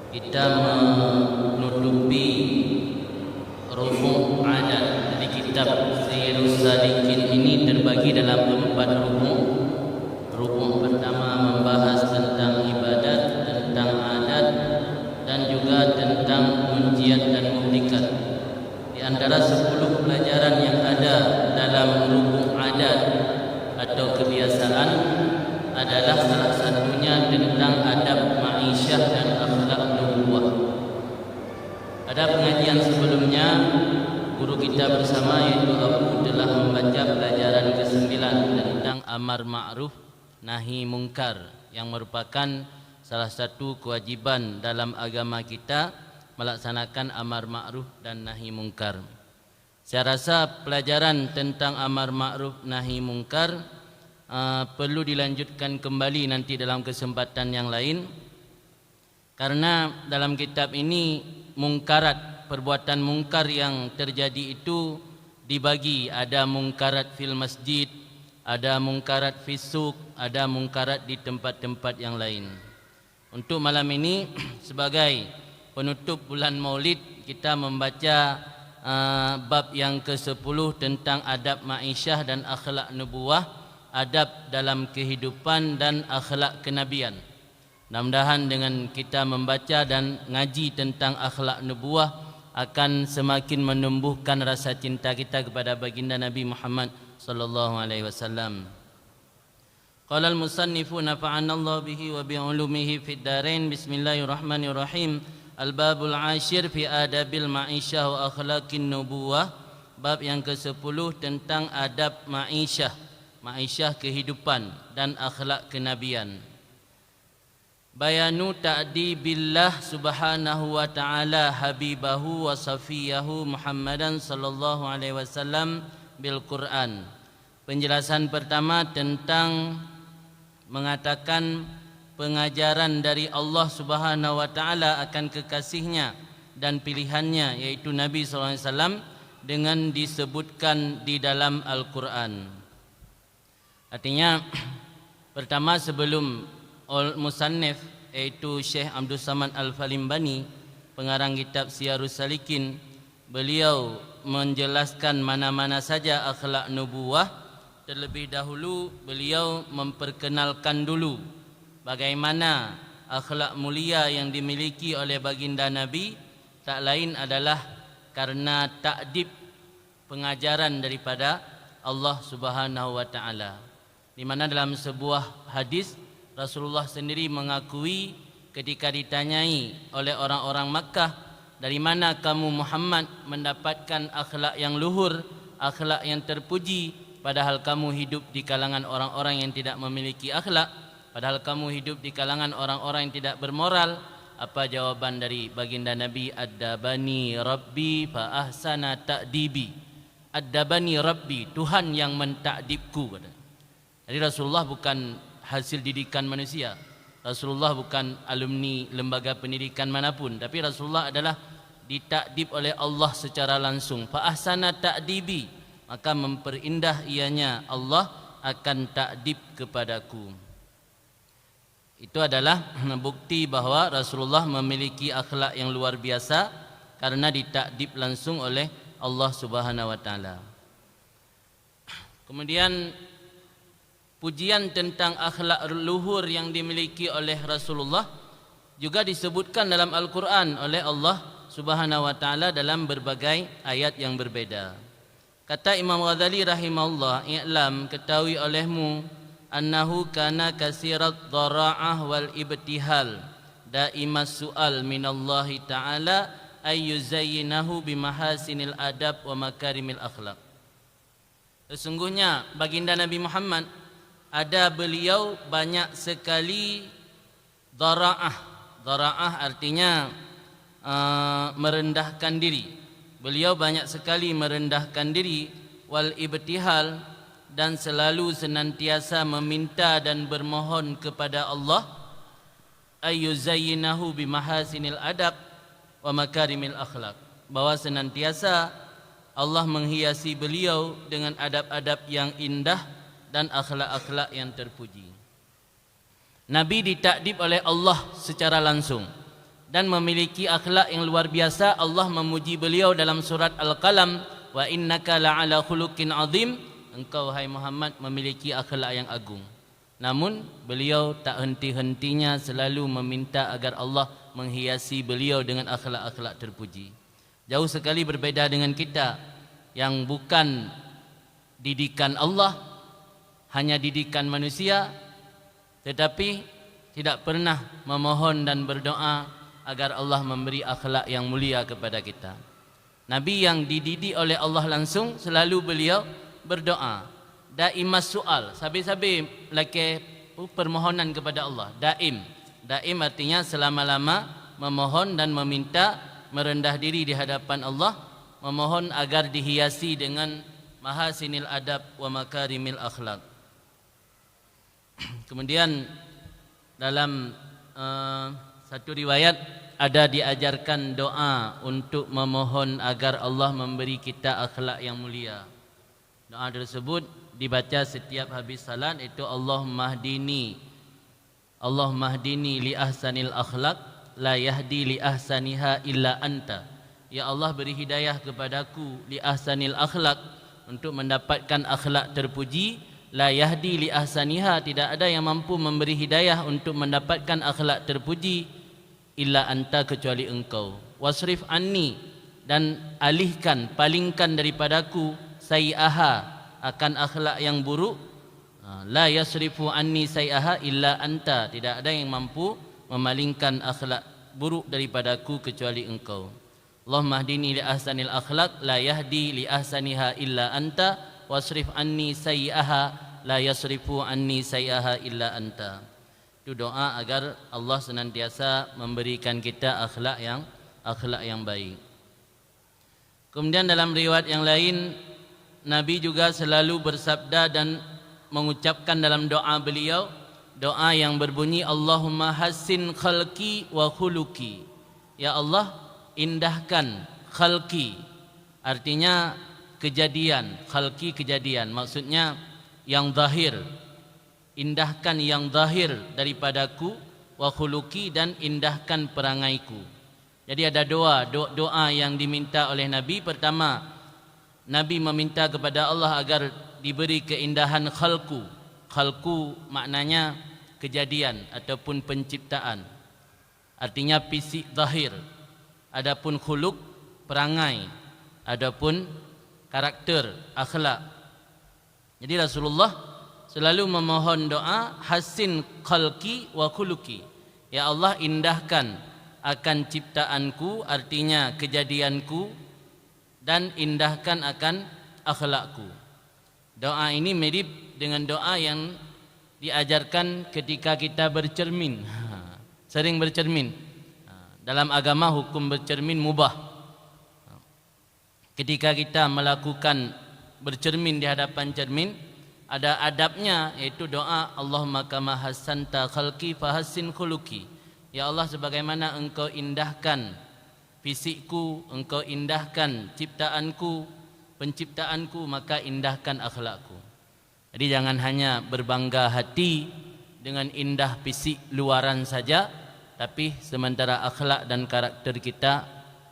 kita menutupi rukun adat. Jadi kitab Sirus Salikin ini terbagi dalam 4 rukun. Rukun pertama membahas tentang ibadat, tentang adat, dan juga tentang munjiat dan muhlikat. Di antara 10 pelajaran yang ada dalam rukun adat atau kebiasaan adalah salah satunya tentang adab ma'isyah dan akhlak nubuwah. Pada pengajian sebelumnya, guru kita bersama yaitu Abu telah membaca pelajaran ke-9 tentang amar ma'ruf nahi mungkar, yang merupakan salah satu kewajiban dalam agama kita melaksanakan amar ma'ruf dan nahi mungkar. Saya rasa pelajaran tentang amar ma'ruf nahi mungkar perlu dilanjutkan kembali nanti dalam kesempatan yang lain, karena dalam kitab ini mungkarat, perbuatan mungkar yang terjadi itu dibagi. Ada mungkarat fil masjid, ada mungkarat fisuk, ada mungkarat di tempat-tempat yang lain. Untuk malam ini sebagai penutup bulan Maulid, kita membaca bab yang ke-10 tentang adab ma'isyah dan akhlak nubuwah, adab dalam kehidupan dan akhlak kenabian. Mudah-mudahan dengan kita membaca dan ngaji tentang akhlak nubuwah akan semakin menumbuhkan rasa cinta kita kepada baginda Nabi Muhammad sallallahu alaihi wasallam. Qala al-musannifu nafa'ana Allah bihi wa bi ulumihi fid darain. Bismillahirrahmanirrahim. Al-babul 'ashir fi adabil ma'isyah wa akhlaqin nubuwah. Bab yang ke-10 tentang adab ma'isyah, ma'isyah kehidupan dan akhlak kenabian. Bayanu ta'dibillah subhanahu wa ta'ala habibahu wa safiyahu Muhammadan sallallahu alaihi wasallam bil Quran. Penjelasan pertama tentang mengatakan pengajaran dari Allah Subhanahu wa taala akan kekasihnya dan pilihannya, yaitu Nabi sallallahu alaihi wasallam, dengan disebutkan di dalam Al-Qur'an. Artinya pertama, sebelum musannif yaitu Syekh Abdul Samad Al-Falimbani, pengarang kitab Siyarus Salikin, beliau menjelaskan mana-mana saja akhlak nubuwah. Terlebih dahulu beliau memperkenalkan dulu bagaimana akhlak mulia yang dimiliki oleh baginda Nabi, tak lain adalah karena ta'dib, pengajaran daripada Allah Subhanahu wa taala. Di mana dalam sebuah hadis Rasulullah sendiri mengakui ketika ditanyai oleh orang-orang Makkah, dari mana kamu Muhammad mendapatkan akhlak yang luhur, akhlak yang terpuji, padahal kamu hidup di kalangan orang-orang yang tidak memiliki akhlak, padahal kamu hidup di kalangan orang-orang yang tidak bermoral. Apa jawaban dari baginda Nabi? Addabani Rabbi fa ahsana ta'dibi. Addabani Rabbi, Tuhan yang mentakdibku. Jadi Rasulullah bukan hasil didikan manusia, Rasulullah bukan alumni lembaga pendidikan manapun, tapi Rasulullah adalah ditakdib oleh Allah secara langsung. Fa ahsana ta'dibi, maka memperindah ianya Allah akan takdib kepadaku. Itu adalah bukti bahwa Rasulullah memiliki akhlak yang luar biasa karena ditakdib langsung oleh Allah Subhanahu wa taala. Kemudian pujian tentang akhlak luhur yang dimiliki oleh Rasulullah juga disebutkan dalam Al-Quran oleh Allah Subhanahu wa taala dalam berbagai ayat yang berbeda. Kata Imam Ghazali rahimahullah, "I'lam, ketahui olehmu, annahu kana kasirat dhara'ah wal ibtihal, daimas su'al minallahi ta'ala ay yuzayyinahu bimahasinil adab wa makarimil akhlaq." Sesungguhnya baginda Nabi Muhammad, ada beliau banyak sekali dhara'ah. Dhara'ah artinya merendahkan diri. Beliau banyak sekali merendahkan diri, wal ibtihal, dan selalu senantiasa meminta dan bermohon kepada Allah, ayyuzayyinahu bimahasinil adab wa makarimil akhlaq, bahwa senantiasa Allah menghiasi beliau dengan adab-adab yang indah dan akhlak-akhlak yang terpuji. Nabi ditakdib oleh Allah secara langsung. dan memiliki akhlak yang luar biasa. Allah memuji beliau dalam surat Al-Qalam, wa innaka la'ala khuluqin azim, engkau hai Muhammad memiliki akhlak yang agung. Namun beliau tak henti-hentinya selalu meminta agar Allah menghiasi beliau dengan akhlak-akhlak terpuji. Jauh sekali berbeza dengan kita yang bukan didikan Allah, hanya didikan manusia, tetapi tidak pernah memohon dan berdoa agar Allah memberi akhlak yang mulia kepada kita. Nabi yang dididik oleh Allah langsung, selalu beliau berdoa. Daimas soal, sabi-sabi laki permohonan kepada Allah. Daim artinya selama-lama memohon dan meminta, merendah diri di hadapan Allah, memohon agar dihiasi dengan mahasinil adab wa makarimil akhlak. Kemudian dalam satu riwayat ada diajarkan doa untuk memohon agar Allah memberi kita akhlak yang mulia. Doa tersebut dibaca setiap habis salat, itu Allahumma hdini li ahsanil akhlak la yahdi li ahsaniha illa anta. Ya Allah, beri hidayah kepadaku li ahsanil akhlak, untuk mendapatkan akhlak terpuji. La yahdi li ahsaniha, tidak ada yang mampu memberi hidayah untuk mendapatkan akhlak terpuji illa anta, kecuali engkau. Wasrif anni, dan alihkan, palingkan daripadaku, sayi'aha, akan akhlak yang buruk. La yasrifu anni sayi'aha illa anta, tidak ada yang mampu memalingkan akhlak buruk daripadaku kecuali engkau. Allahumma hdini li ahsanil akhlak la yahdi li ahsaniha illa anta, wasrif anni sayi'aha la yasrifu anni sayi'aha illa anta. Itu doa agar Allah senantiasa memberikan kita akhlak yang baik. Kemudian dalam riwayat yang lain, Nabi juga selalu bersabda dan mengucapkan dalam doa beliau, doa yang berbunyi Allahumma hassin khalqi wa khuluqi. Ya Allah, indahkan khalqi, artinya kejadian, khalqi kejadian, maksudnya yang zahir. Indahkan yang zahir daripadaku, wa khuluqi, dan indahkan perangaiku. Jadi ada doa yang diminta oleh Nabi. Pertama, Nabi meminta kepada Allah agar diberi keindahan khalqu. Khalqu maknanya kejadian ataupun penciptaan, artinya fisik zahir. Adapun khuluq, perangai. Adapun karakter, akhlak. Jadi Rasulullah selalu memohon doa hasin khalqi wa khuluqi. Ya Allah, indahkan akan ciptaanku, artinya kejadianku, dan indahkan akan akhlakku. Doa ini mirip dengan doa yang diajarkan ketika kita bercermin. Sering bercermin. Dalam agama hukum bercermin mubah. Ketika kita melakukan bercermin di hadapan cermin, ada adabnya, yaitu doa Allahumma kama hassanta khalqi fahassin khuluqi. Ya Allah, sebagaimana engkau indahkan fisikku, engkau indahkan ciptaanku, penciptaanku, maka indahkan akhlakku. Jadi jangan hanya berbangga hati dengan indah fisik luaran saja, tapi sementara akhlak dan karakter kita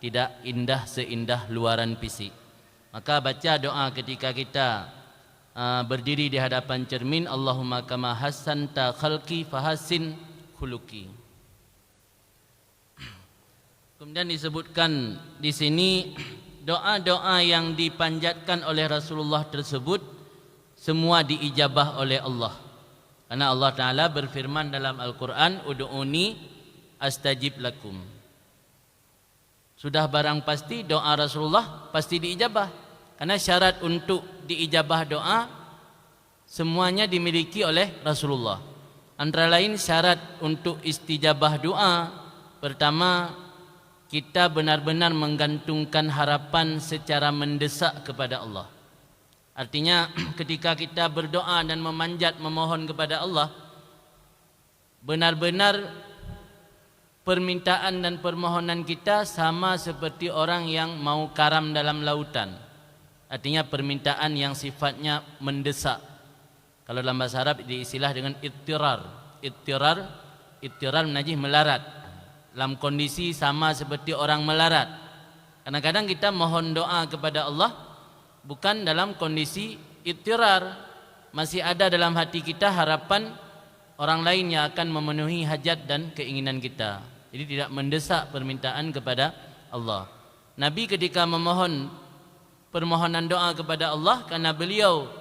tidak indah seindah luaran fisik. Maka baca doa ketika kita berdiri di hadapan cermin, Allahumma kama hassanta khalqi fahassin khuluqi. Kemudian disebutkan di sini doa-doa yang dipanjatkan oleh Rasulullah tersebut semua diijabah oleh Allah. Karena Allah Ta'ala berfirman dalam Al-Quran, Udu'uni astajib lakum. Sudah barang pasti doa Rasulullah pasti diijabah. Karena syarat untuk diijabah doa semuanya dimiliki oleh Rasulullah. Antara lain syarat untuk istijabah doa, pertama, kita benar-benar menggantungkan harapan secara mendesak kepada Allah. Artinya ketika kita berdoa dan memanjat memohon kepada Allah, benar-benar permintaan dan permohonan kita sama seperti orang yang mau karam dalam lautan. Artinya permintaan yang sifatnya mendesak. Kalau dalam bahasa Arab diistilah dengan ittirar. Ittirar menajih melarat. dalam kondisi sama seperti orang melarat. Kadang-kadang kita mohon doa kepada Allah bukan dalam kondisi ittirar, masih ada dalam hati kita harapan orang lain yang akan memenuhi hajat dan keinginan kita. Jadi tidak mendesak permintaan kepada Allah. Nabi ketika memohon permohonan doa kepada Allah, karena beliau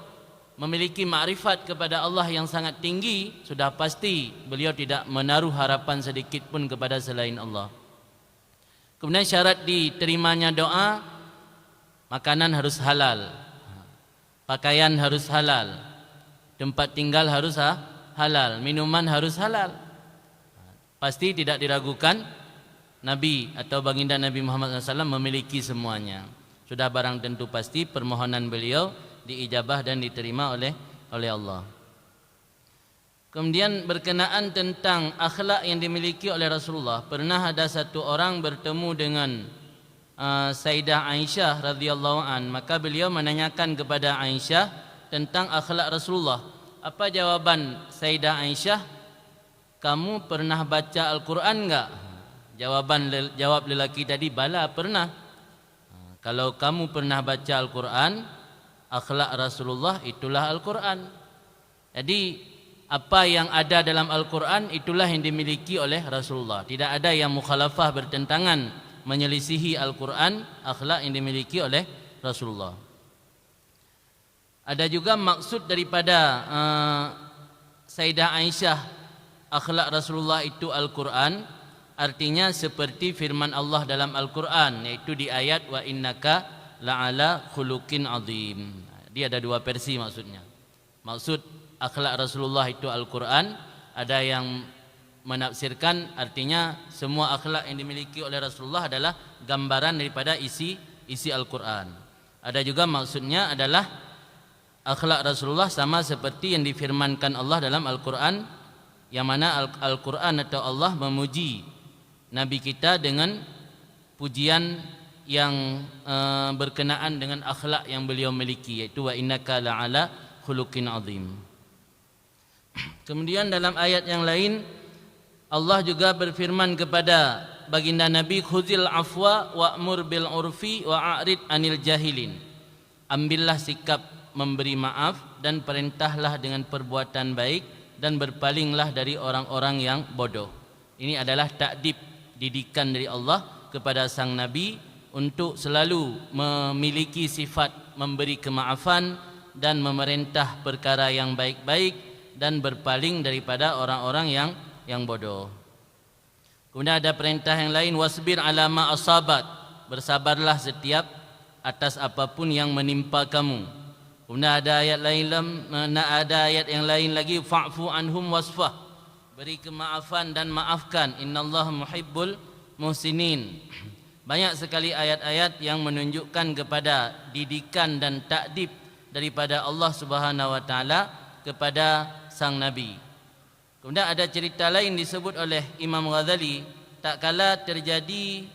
memiliki makrifat kepada Allah yang sangat tinggi, sudah pasti beliau tidak menaruh harapan sedikit pun kepada selain Allah. Kemudian syarat diterimanya doa, makanan harus halal, pakaian harus halal, tempat tinggal harus halal, minuman harus halal. Pasti tidak diragukan Nabi atau baginda Nabi Muhammad SAW memiliki semuanya. Sudah barang tentu pasti permohonan beliau diijabah dan diterima oleh Allah. Kemudian berkenaan tentang akhlak yang dimiliki oleh Rasulullah, pernah ada satu orang bertemu dengan Sayyidah Aisyah radhiyallahu an, maka beliau menanyakan kepada Aisyah tentang akhlak Rasulullah. Apa jawaban Sayyidah Aisyah? Kamu pernah baca Al-Quran enggak? Jawab lelaki tadi, bala pernah. Kalau kamu pernah baca Al-Quran, akhlak Rasulullah itulah Al-Quran. Jadi apa yang ada dalam Al-Quran itulah yang dimiliki oleh Rasulullah. Tidak ada yang mukhalafah, bertentangan, menyelisihi Al-Quran, akhlak yang dimiliki oleh Rasulullah. Ada juga maksud daripada Sayyidah Aisyah, akhlak Rasulullah itu Al-Quran, artinya seperti firman Allah dalam Al-Quran, yaitu di ayat wa innaka la'ala khuluqin azim. Dia ada dua versi maksudnya. Maksud akhlak Rasulullah itu Al-Quran, ada yang menafsirkan artinya semua akhlak yang dimiliki oleh Rasulullah adalah gambaran daripada isi Al-Quran. Ada juga maksudnya adalah akhlak Rasulullah sama seperti yang difirmankan Allah dalam Al-Quran, yang mana Al-Quran atau Allah memuji Nabi kita dengan pujian yang berkenaan dengan akhlak yang beliau miliki, yaitu wa innaka la'ala khuluqin azim. Kemudian dalam ayat yang lain Allah juga berfirman kepada baginda Nabi, khuzil afwa wa'mur bil urfi wa'arid anil jahilin. Ambillah sikap memberi maaf dan perintahlah dengan perbuatan baik dan berpalinglah dari orang-orang yang bodoh. Ini adalah takdib, didikan dari Allah kepada sang Nabi untuk selalu memiliki sifat memberi kemaafan dan memerintah perkara yang baik-baik dan berpaling daripada orang-orang yang bodoh. Kemudian ada perintah yang lain, wasbir ala ma asabat, bersabarlah setiap atas apapun yang menimpa kamu. Kemudian ada ayat yang lain lagi, fa'fu anhum wasfah, beri kemaafan dan maafkan, innallaha muhibbul muhsinin. Banyak sekali ayat-ayat yang menunjukkan kepada didikan dan takdib daripada Allah Subhanahu wa taala kepada sang Nabi. Kemudian ada cerita lain disebut oleh Imam Ghazali, tak kala terjadi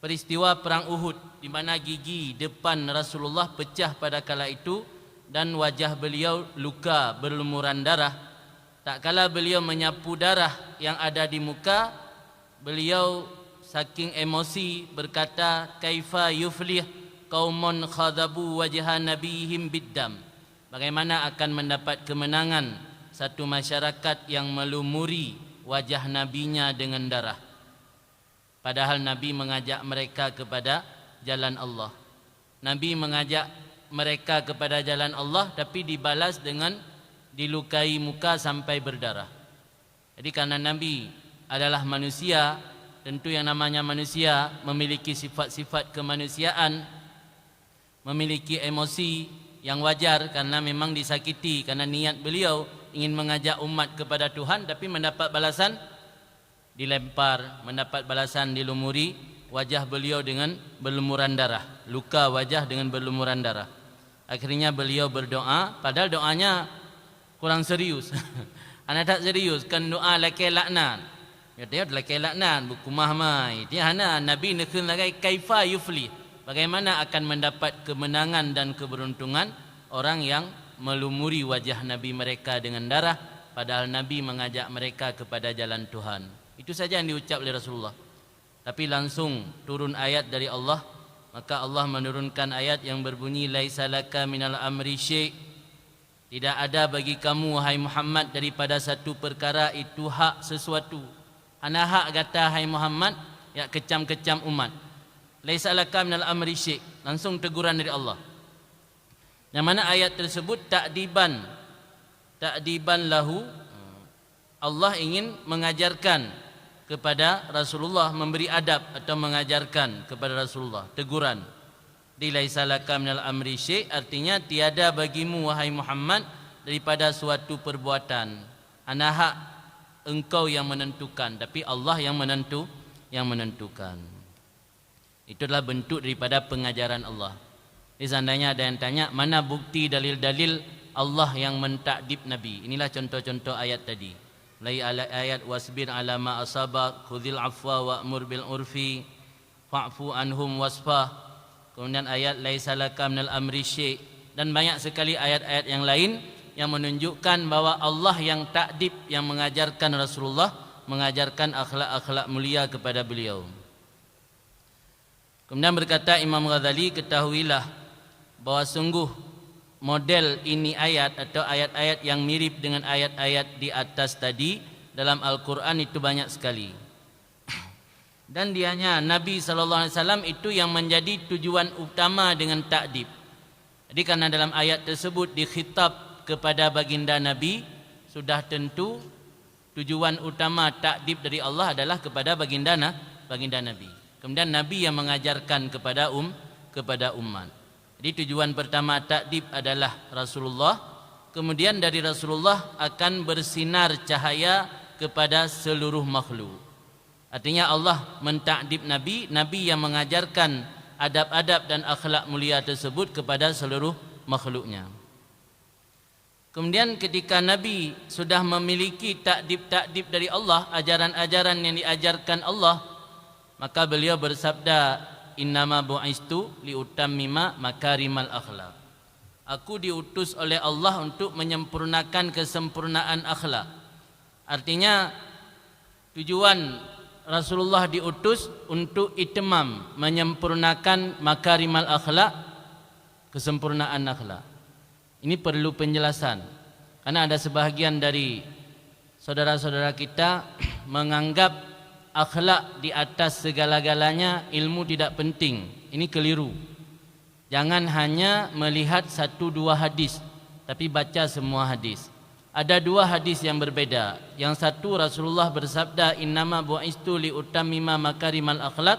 peristiwa perang Uhud di mana gigi depan Rasulullah pecah pada kala itu dan wajah beliau luka berlumuran darah. Tak kala beliau menyapu darah yang ada di muka, beliau saking emosi berkata, kaifa yuflih qaumun khadabu wajha nabihim biddam. Bagaimana akan mendapat kemenangan satu masyarakat yang melumuri wajah nabinya dengan darah, padahal Nabi mengajak mereka kepada jalan Allah. Nabi mengajak mereka kepada jalan Allah, tapi dibalas dengan dilukai muka sampai berdarah. Jadi karena Nabi adalah manusia, tentu yang namanya manusia memiliki sifat-sifat kemanusiaan, memiliki emosi yang wajar karena memang disakiti, karena niat beliau ingin mengajak umat kepada Tuhan, tapi mendapat balasan dilempar, mendapat balasan dilumuri wajah beliau dengan berlumuran darah, luka wajah dengan berlumuran darah. Akhirnya beliau berdoa, padahal doanya kurang serius. Anak tak serius, kan doa laki laknan. Dia laki laknan, buku mahmai. Dia hana Nabi nekun lagi kaifa yufli. Bagaimana akan mendapat kemenangan dan keberuntungan orang yang melumuri wajah Nabi mereka dengan darah, padahal Nabi mengajak mereka kepada jalan Tuhan. Itu saja yang diucap oleh Rasulullah. Tapi langsung turun ayat dari Allah, maka Allah menurunkan ayat yang berbunyi laisa laka minal amri syai'. Tidak ada bagi kamu wahai Muhammad daripada satu perkara itu hak sesuatu. Ana hak kata hai Muhammad, ya kecam-kecam umat. Laisa laka minal amri syai'. Langsung teguran dari Allah. Yang mana ayat tersebut takdiban lahu. Allah ingin mengajarkan kepada Rasulullah, memberi adab atau mengajarkan kepada Rasulullah teguran. Di laisa laka minal amri syai', artinya tiada bagimu wahai Muhammad daripada suatu perbuatan. Ana hak engkau yang menentukan, tapi Allah yang menentukan. Itu adalah bentuk daripada pengajaran Allah. Jadi seandainya ada yang tanya, mana bukti dalil-dalil Allah yang mentakdib Nabi? Inilah contoh-contoh ayat tadi. Mulai ayat wasbir ala ma asabak, khudhil afwa wa'mur bil urfi, fa'fu anhum wasfah. Kemudian ayat laisa laka minal amri syai', dan banyak sekali ayat-ayat yang lain yang menunjukkan bahwa Allah yang takdib, yang mengajarkan Rasulullah, mengajarkan akhlak-akhlak mulia kepada beliau. Kemudian berkata Imam Ghazali, ketahuilah bahwa sungguh model ini ayat atau ayat-ayat yang mirip dengan ayat-ayat di atas tadi dalam Al-Quran itu banyak sekali. Dan dianya Nabi SAW itu yang menjadi tujuan utama dengan takdib. Jadi karena dalam ayat tersebut dikhitab kepada baginda Nabi, sudah tentu tujuan utama takdib dari Allah adalah kepada baginda Nabi. Kemudian Nabi yang mengajarkan kepada umat. Jadi tujuan pertama takdib adalah Rasulullah. Kemudian dari Rasulullah akan bersinar cahaya kepada seluruh makhluk. Artinya Allah mentakdib Nabi, Nabi yang mengajarkan adab-adab dan akhlak mulia tersebut kepada seluruh makhluknya. Kemudian ketika Nabi sudah memiliki takdib-takdib dari Allah, ajaran-ajaran yang diajarkan Allah, maka beliau bersabda, innama bu'istu liutammima makarimal akhlak. Aku diutus oleh Allah untuk menyempurnakan kesempurnaan akhlak. Artinya tujuan Rasulullah diutus untuk itmam, menyempurnakan makarimal akhlak, kesempurnaan akhlak. Ini perlu penjelasan, karena ada sebahagian dari saudara-saudara kita menganggap akhlak di atas segala-galanya, ilmu tidak penting. Ini keliru. Jangan hanya melihat satu dua hadis, tapi baca semua hadis. Ada dua hadis yang berbeda. Yang satu Rasulullah bersabda, innama bu'istu liutammima makarimal akhlak.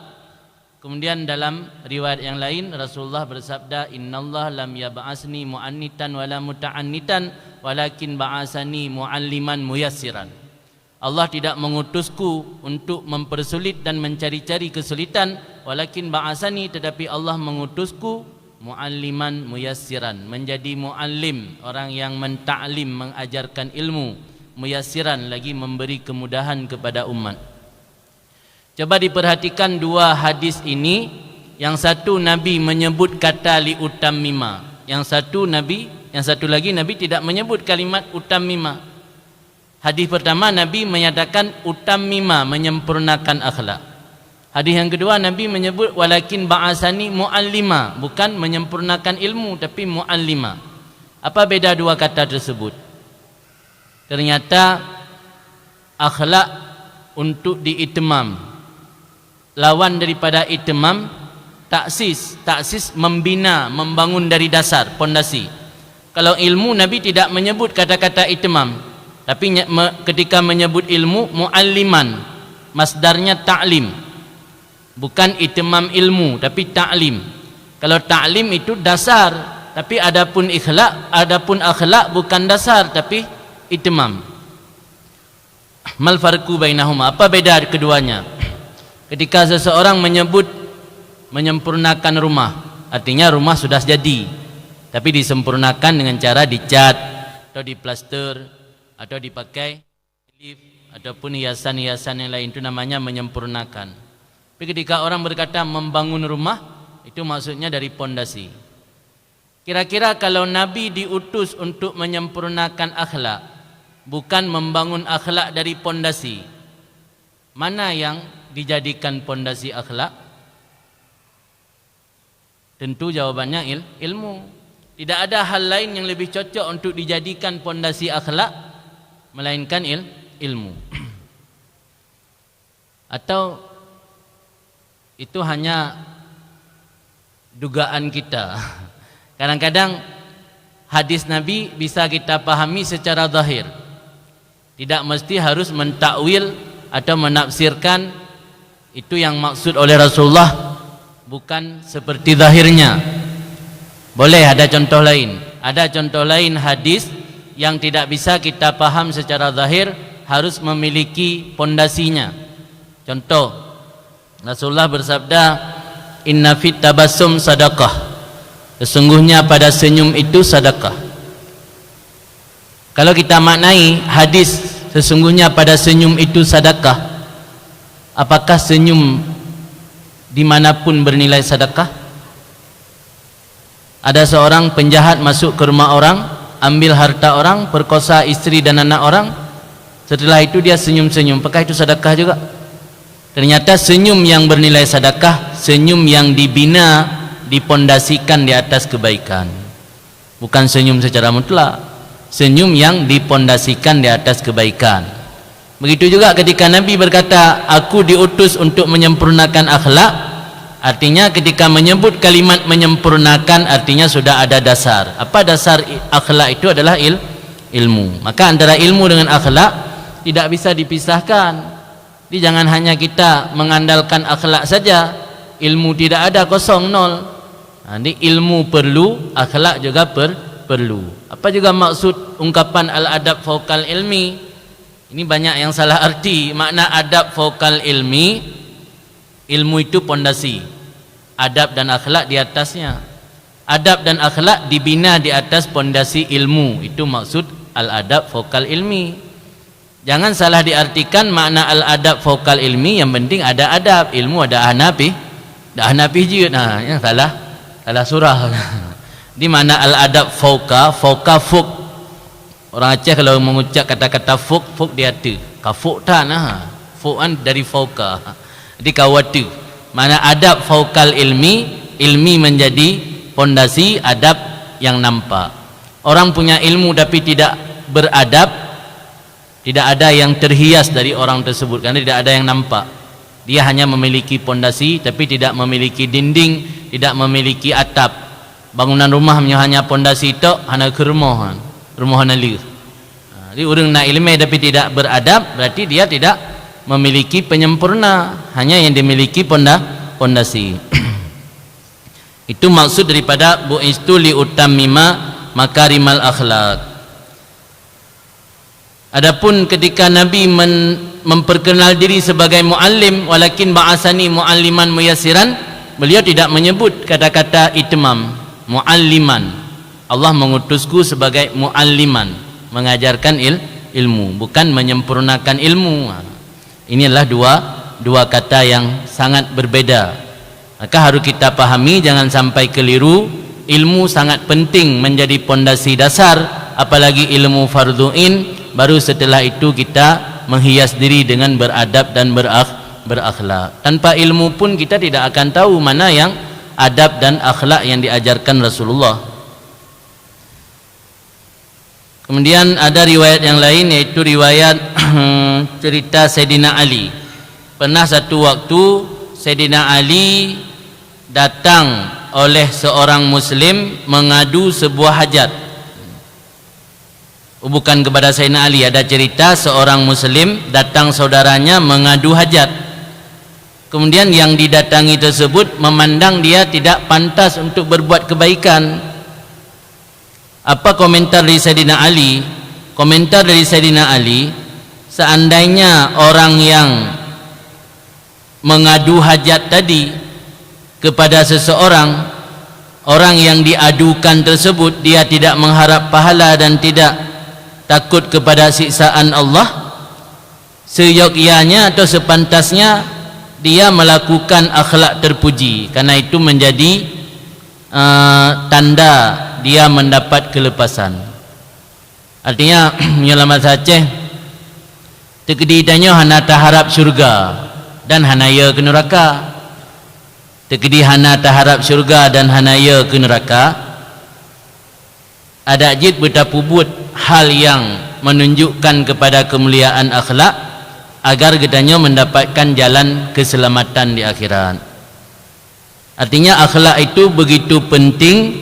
Kemudian dalam riwayat yang lain Rasulullah bersabda, innallah lam yab'asni mu'annitan wala muta'annitan, walakin ba'asani mu'alliman muyassiran. Allah tidak mengutusku untuk mempersulit dan mencari-cari kesulitan, walakin ba'asani, tetapi Allah mengutusku mu'alliman muyassiran, menjadi mu'allim, orang yang mentaklim, mengajarkan ilmu, muyassiran, lagi memberi kemudahan kepada umat. Coba diperhatikan dua hadis ini. Yang satu Nabi menyebut kata liutammima, yang satu lagi Nabi tidak menyebut kalimat utammima. Hadis pertama Nabi menyatakan utammima, menyempurnakan akhlak. Hadis yang kedua Nabi menyebut walakin ba'asani muallima, bukan menyempurnakan ilmu tapi muallima. Apa beda dua kata tersebut? Ternyata akhlak untuk diitmam. Lawan daripada itmam taksis. Taksis membina, membangun dari dasar, pondasi. Kalau ilmu Nabi tidak menyebut kata-kata itmam. Tapi ketika menyebut ilmu, mu'alliman, masdarnya ta'lim, bukan itmam ilmu tapi ta'lim. Kalau ta'lim itu dasar, tapi adapun akhlak bukan dasar tapi itmam. Mal farqu bainahuma, apa beda keduanya? Ketika seseorang menyebut menyempurnakan rumah, artinya rumah sudah jadi, tapi disempurnakan dengan cara dicat atau diplaster atau dipakai lift ataupun hiasan-hiasan yang lain, itu namanya menyempurnakan. Tapi ketika orang berkata membangun rumah, itu maksudnya dari pondasi. Kira-kira kalau Nabi diutus untuk menyempurnakan akhlak, bukan membangun akhlak dari pondasi, mana yang dijadikan pondasi akhlak? Tentu jawabannya ilmu. Tidak ada hal lain yang lebih cocok untuk dijadikan pondasi akhlak melainkan ilmu. Atau itu hanya dugaan kita. Kadang-kadang hadis Nabi bisa kita pahami secara zahir. Tidak mesti harus mentakwil atau menafsirkan itu yang maksud oleh Rasulullah, bukan seperti zahirnya. Boleh ada contoh lain. Ada contoh lain hadis yang tidak bisa kita paham secara zahir, harus memiliki pondasinya. Contoh, Rasulullah bersabda, "Inna fit tabassum sadaqah." Sesungguhnya pada senyum itu sedekah. Kalau kita maknai hadis sesungguhnya pada senyum itu sedekah, apakah senyum dimanapun bernilai sedekah? Ada seorang penjahat masuk ke rumah orang, ambil harta orang, perkosa istri dan anak orang. Setelah itu dia senyum-senyum, apakah itu sedekah juga? Ternyata senyum yang bernilai sedekah, senyum yang dibina, dipondasikan di atas kebaikan. Bukan senyum secara mutlak, senyum yang dipondasikan di atas kebaikan. Begitu juga ketika Nabi berkata, "Aku diutus untuk menyempurnakan akhlak." Artinya ketika menyebut kalimat menyempurnakan, artinya sudah ada dasar. Apa dasar akhlak itu? Adalah ilmu. Maka antara ilmu dengan akhlak tidak bisa dipisahkan. Jadi jangan hanya kita mengandalkan akhlak saja, ilmu tidak ada, kosong, nol. Jadi ilmu perlu, akhlak juga perlu. Apa juga maksud ungkapan al-adab fawqal ilmi? Ini banyak yang salah arti. Makna adab fawqal ilmi, ilmu itu pondasi, adab dan akhlak di atasnya. Adab dan akhlak dibina di atas pondasi ilmu. Itu maksud al-adab fawqal ilmi. Jangan salah diartikan makna al-adab fawqal ilmi, yang penting ada adab. Ilmu ada hanafi, ada hanafi juga. Nah, yang salah surah. Di mana al-adab fawqa fuk. Orang Aceh kalau mengucap kata-kata fuk dia tu. Kafuk tak nah. Fuk kan dari fawqa. Jadi kawatu. Mana adab fawqal ilmi menjadi pondasi adab yang nampak. Orang punya ilmu tapi tidak beradab, tidak ada yang terhias dari orang tersebut karena tidak ada yang nampak. Dia hanya memiliki pondasi tapi tidak memiliki dinding, tidak memiliki atap. Bangunan rumah hanya pondasi tok, hana ke rumah hana liur. Jadi orang nak ilmu tapi tidak beradab, berarti dia tidak memiliki penyempurna, hanya yang dimiliki pondasi. Itu maksud daripada bu'istu li utammima makarimal akhlak. Adapun ketika Nabi memperkenal diri sebagai muallim, walakin ba'asani mualliman muyassiran, beliau tidak menyebut kata-kata itmam, mualliman. Allah mengutusku sebagai mualliman, mengajarkan ilmu, bukan menyempurnakan ilmu. Ini adalah dua kata yang sangat berbeda. Maka harus kita pahami, jangan sampai keliru. Ilmu sangat penting menjadi pondasi dasar, apalagi ilmu fardhu'in. Baru setelah itu kita menghias diri dengan beradab dan berakhlak. Tanpa ilmu pun kita tidak akan tahu mana yang adab dan akhlak yang diajarkan Rasulullah. Kemudian ada riwayat yang lain, yaitu riwayat cerita Sayyidina Ali. Pernah satu waktu Sayyidina Ali datang oleh seorang muslim mengadu sebuah hajat. Bukan kepada Sayyidina Ali, ada cerita seorang muslim datang saudaranya mengadu hajat. Kemudian yang didatangi tersebut memandang dia tidak pantas untuk berbuat kebaikan. Apa komentar dari Sayyidina Ali? Komentar dari Sayyidina Ali, seandainya orang yang mengadu hajat tadi kepada seseorang, orang yang diadukan tersebut dia tidak mengharap pahala dan tidak takut kepada siksaan Allah, seyogyanya atau sepantasnya dia melakukan akhlak terpuji, karena itu menjadi tanda dia mendapat kelepasan. Artinya ulama Aceh Tekedi tanya hana taharap syurga dan hanaya ke neraka. Tekedi hana taharap syurga dan hanaya ke neraka. Ada jid bertapu buat hal yang menunjukkan kepada kemuliaan akhlak agar gedanya mendapatkan jalan keselamatan di akhirat. Artinya akhlak itu begitu penting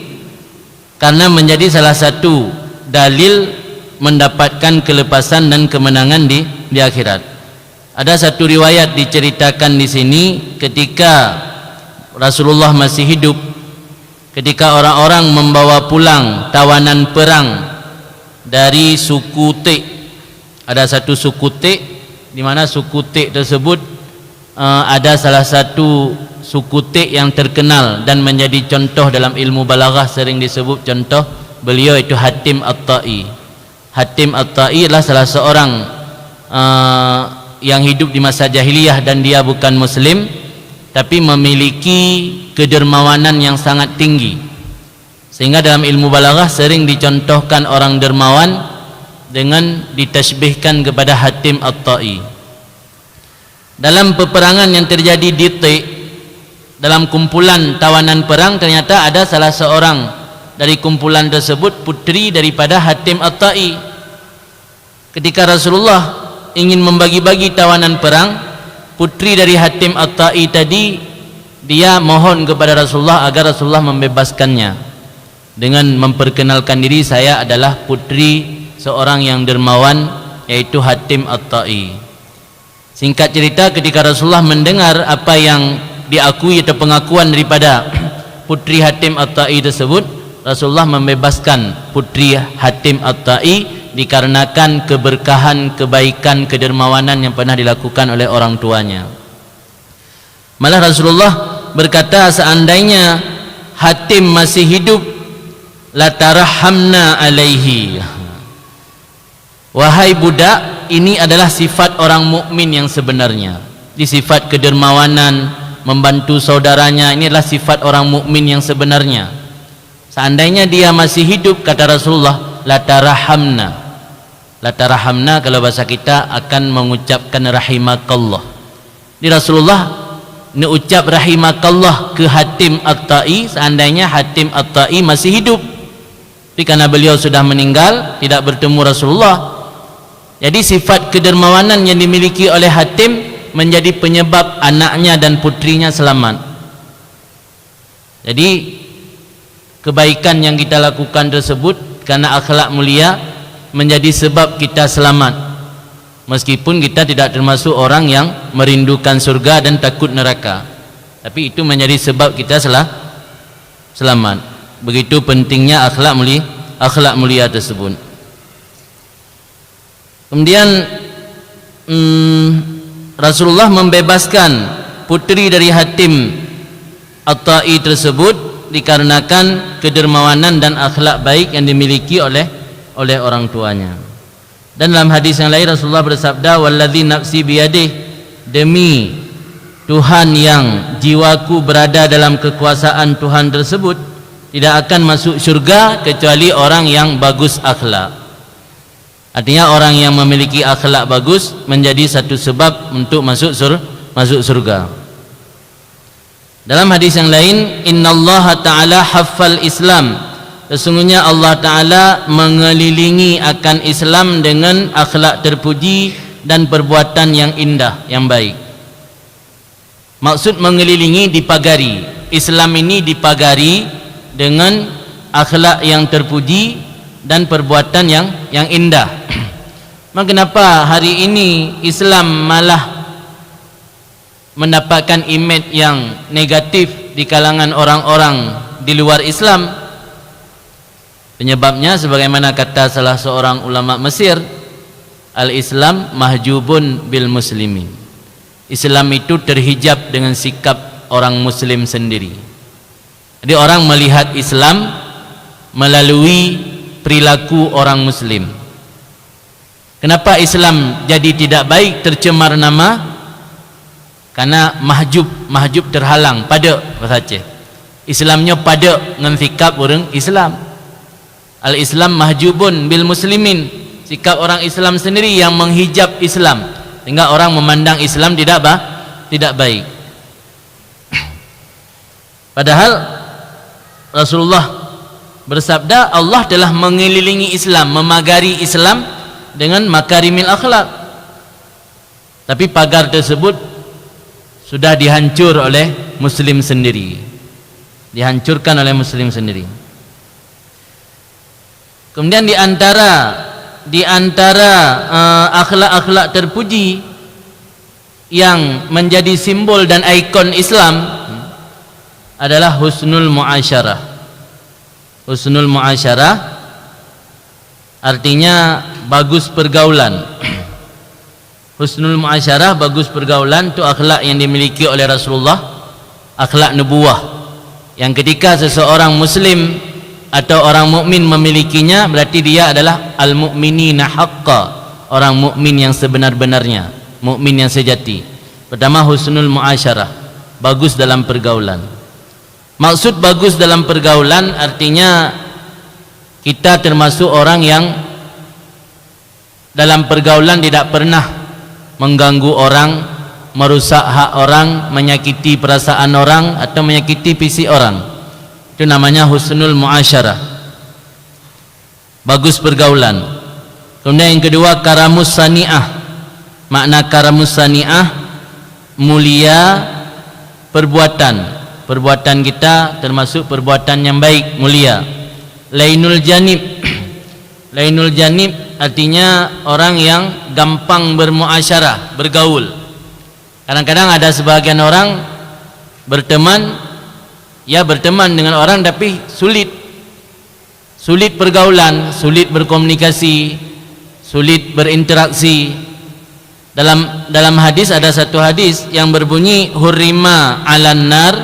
karena menjadi salah satu dalil mendapatkan kelepasan dan kemenangan di akhirat. Ada satu riwayat diceritakan di sini ketika Rasulullah masih hidup, ketika orang-orang membawa pulang tawanan perang dari suku Tik. Ada satu suku Tik, di mana suku Tik tersebut ada salah satu suku Tik yang terkenal dan menjadi contoh dalam ilmu balaghah, sering disebut contoh beliau itu Hatim At-Ta'i. Hatim At-Ta'i adalah salah seorang yang hidup di masa jahiliyah dan dia bukan muslim tapi memiliki kedermawanan yang sangat tinggi, sehingga dalam ilmu balaghah sering dicontohkan orang dermawan dengan ditashbihkan kepada Hatim At-Ta'i. Dalam peperangan yang terjadi di Tik, dalam kumpulan tawanan perang, ternyata ada salah seorang dari kumpulan tersebut putri daripada Hatim At-Ta'i. Ketika Rasulullah ingin membagi-bagi tawanan perang, putri dari Hatim At-Ta'i tadi dia mohon kepada Rasulullah agar Rasulullah membebaskannya dengan memperkenalkan diri, saya adalah putri seorang yang dermawan yaitu Hatim At-Ta'i. Singkat cerita, ketika Rasulullah mendengar apa yang diakui atau pengakuan daripada putri Hatim At-Ta'i tersebut, Rasulullah membebaskan putri Hatim At-Ta'i dikarenakan keberkahan, kebaikan, kedermawanan yang pernah dilakukan oleh orang tuanya. Malah Rasulullah berkata, seandainya Hatim masih hidup, la tarahamna alaihi. Wahai budak, ini adalah sifat orang mukmin yang sebenarnya. Di sifat kedermawanan, membantu saudaranya, ini adalah sifat orang mukmin yang sebenarnya. Seandainya dia masih hidup, kata Rasulullah, la tarahamna. La tarahamna kalau bahasa kita akan mengucapkan rahimakallah. Di Rasulullah mengucap rahimakallah ke Hatim At-Ta'i seandainya Hatim At-Ta'i masih hidup. Tapi karena beliau sudah meninggal, tidak bertemu Rasulullah, jadi sifat kedermawanan yang dimiliki oleh Hatim menjadi penyebab anaknya dan putrinya selamat. Jadi kebaikan yang kita lakukan tersebut karena akhlak mulia menjadi sebab kita selamat, meskipun kita tidak termasuk orang yang merindukan surga dan takut neraka, tapi itu menjadi sebab kita selamat. Begitu pentingnya akhlak mulia tersebut. Kemudian Rasulullah membebaskan putri dari Hatim At-Ta'i tersebut dikarenakan kedermawanan dan akhlak baik yang dimiliki oleh orang tuanya. Dan dalam hadis yang lain Rasulullah bersabda, wallazi nafsi biyadih, demi Tuhan yang jiwaku berada dalam kekuasaan Tuhan tersebut, tidak akan masuk syurga kecuali orang yang bagus akhlak. Artinya orang yang memiliki akhlak bagus menjadi satu sebab untuk masuk surga. Dalam hadis yang lain, innallaha ta'ala haffal Islam, sesungguhnya Allah Ta'ala mengelilingi akan Islam dengan akhlak terpuji dan perbuatan yang indah, yang baik. Maksud mengelilingi, dipagari. Islam ini dipagari dengan akhlak yang terpuji dan perbuatan yang indah. Maka kenapa hari ini Islam malah mendapatkan image yang negatif di kalangan orang-orang di luar Islam? Penyebabnya sebagaimana kata salah seorang ulama Mesir, al-Islam mahjubun bil muslimin. Islam itu terhijab dengan sikap orang muslim sendiri. Jadi orang melihat Islam melalui perilaku orang muslim. Kenapa Islam jadi tidak baik, tercemar nama? Karena mahjub terhalang, pada bahasa Aceh. Islamnya pada dengan sikap orang Islam. Al-Islam mahjubun bil muslimin, sikap orang Islam sendiri yang menghijab Islam, sehingga orang memandang Islam tidak baik. Padahal Rasulullah bersabda, Allah telah mengelilingi Islam, memagari Islam dengan makarimil akhlak. Tapi pagar tersebut sudah dihancur oleh muslim sendiri, dihancurkan oleh muslim sendiri. Kemudian di antara akhlak-akhlak terpuji yang menjadi simbol dan ikon Islam adalah husnul muasyarah. Husnul muasyarah artinya bagus pergaulan. Husnul muasyarah, bagus pergaulan, itu akhlak yang dimiliki oleh Rasulullah, akhlak nubuwah, yang ketika seseorang muslim atau orang mukmin memilikinya, berarti dia adalah al-mu'minina haqqa, orang mukmin yang sebenar-benarnya, mukmin yang sejati. Pertama, husnul muasyarah, bagus dalam pergaulan. Maksud bagus dalam pergaulan artinya kita termasuk orang yang dalam pergaulan tidak pernah mengganggu orang, merusak hak orang, menyakiti perasaan orang atau menyakiti fisik orang. Itu namanya husnul muasyarah, bagus pergaulan. Kemudian yang kedua, karamus sani'ah. Makna karamus sani'ah, mulia perbuatan. Perbuatan kita termasuk perbuatan yang baik, mulia. Lainul janib. Lainul janib artinya orang yang gampang bermuasyarah, bergaul. Kadang-kadang ada sebagian orang berteman dengan orang tapi sulit pergaulan, sulit berkomunikasi, sulit berinteraksi. Dalam hadis ada satu hadis yang berbunyi, hurrima 'alan nar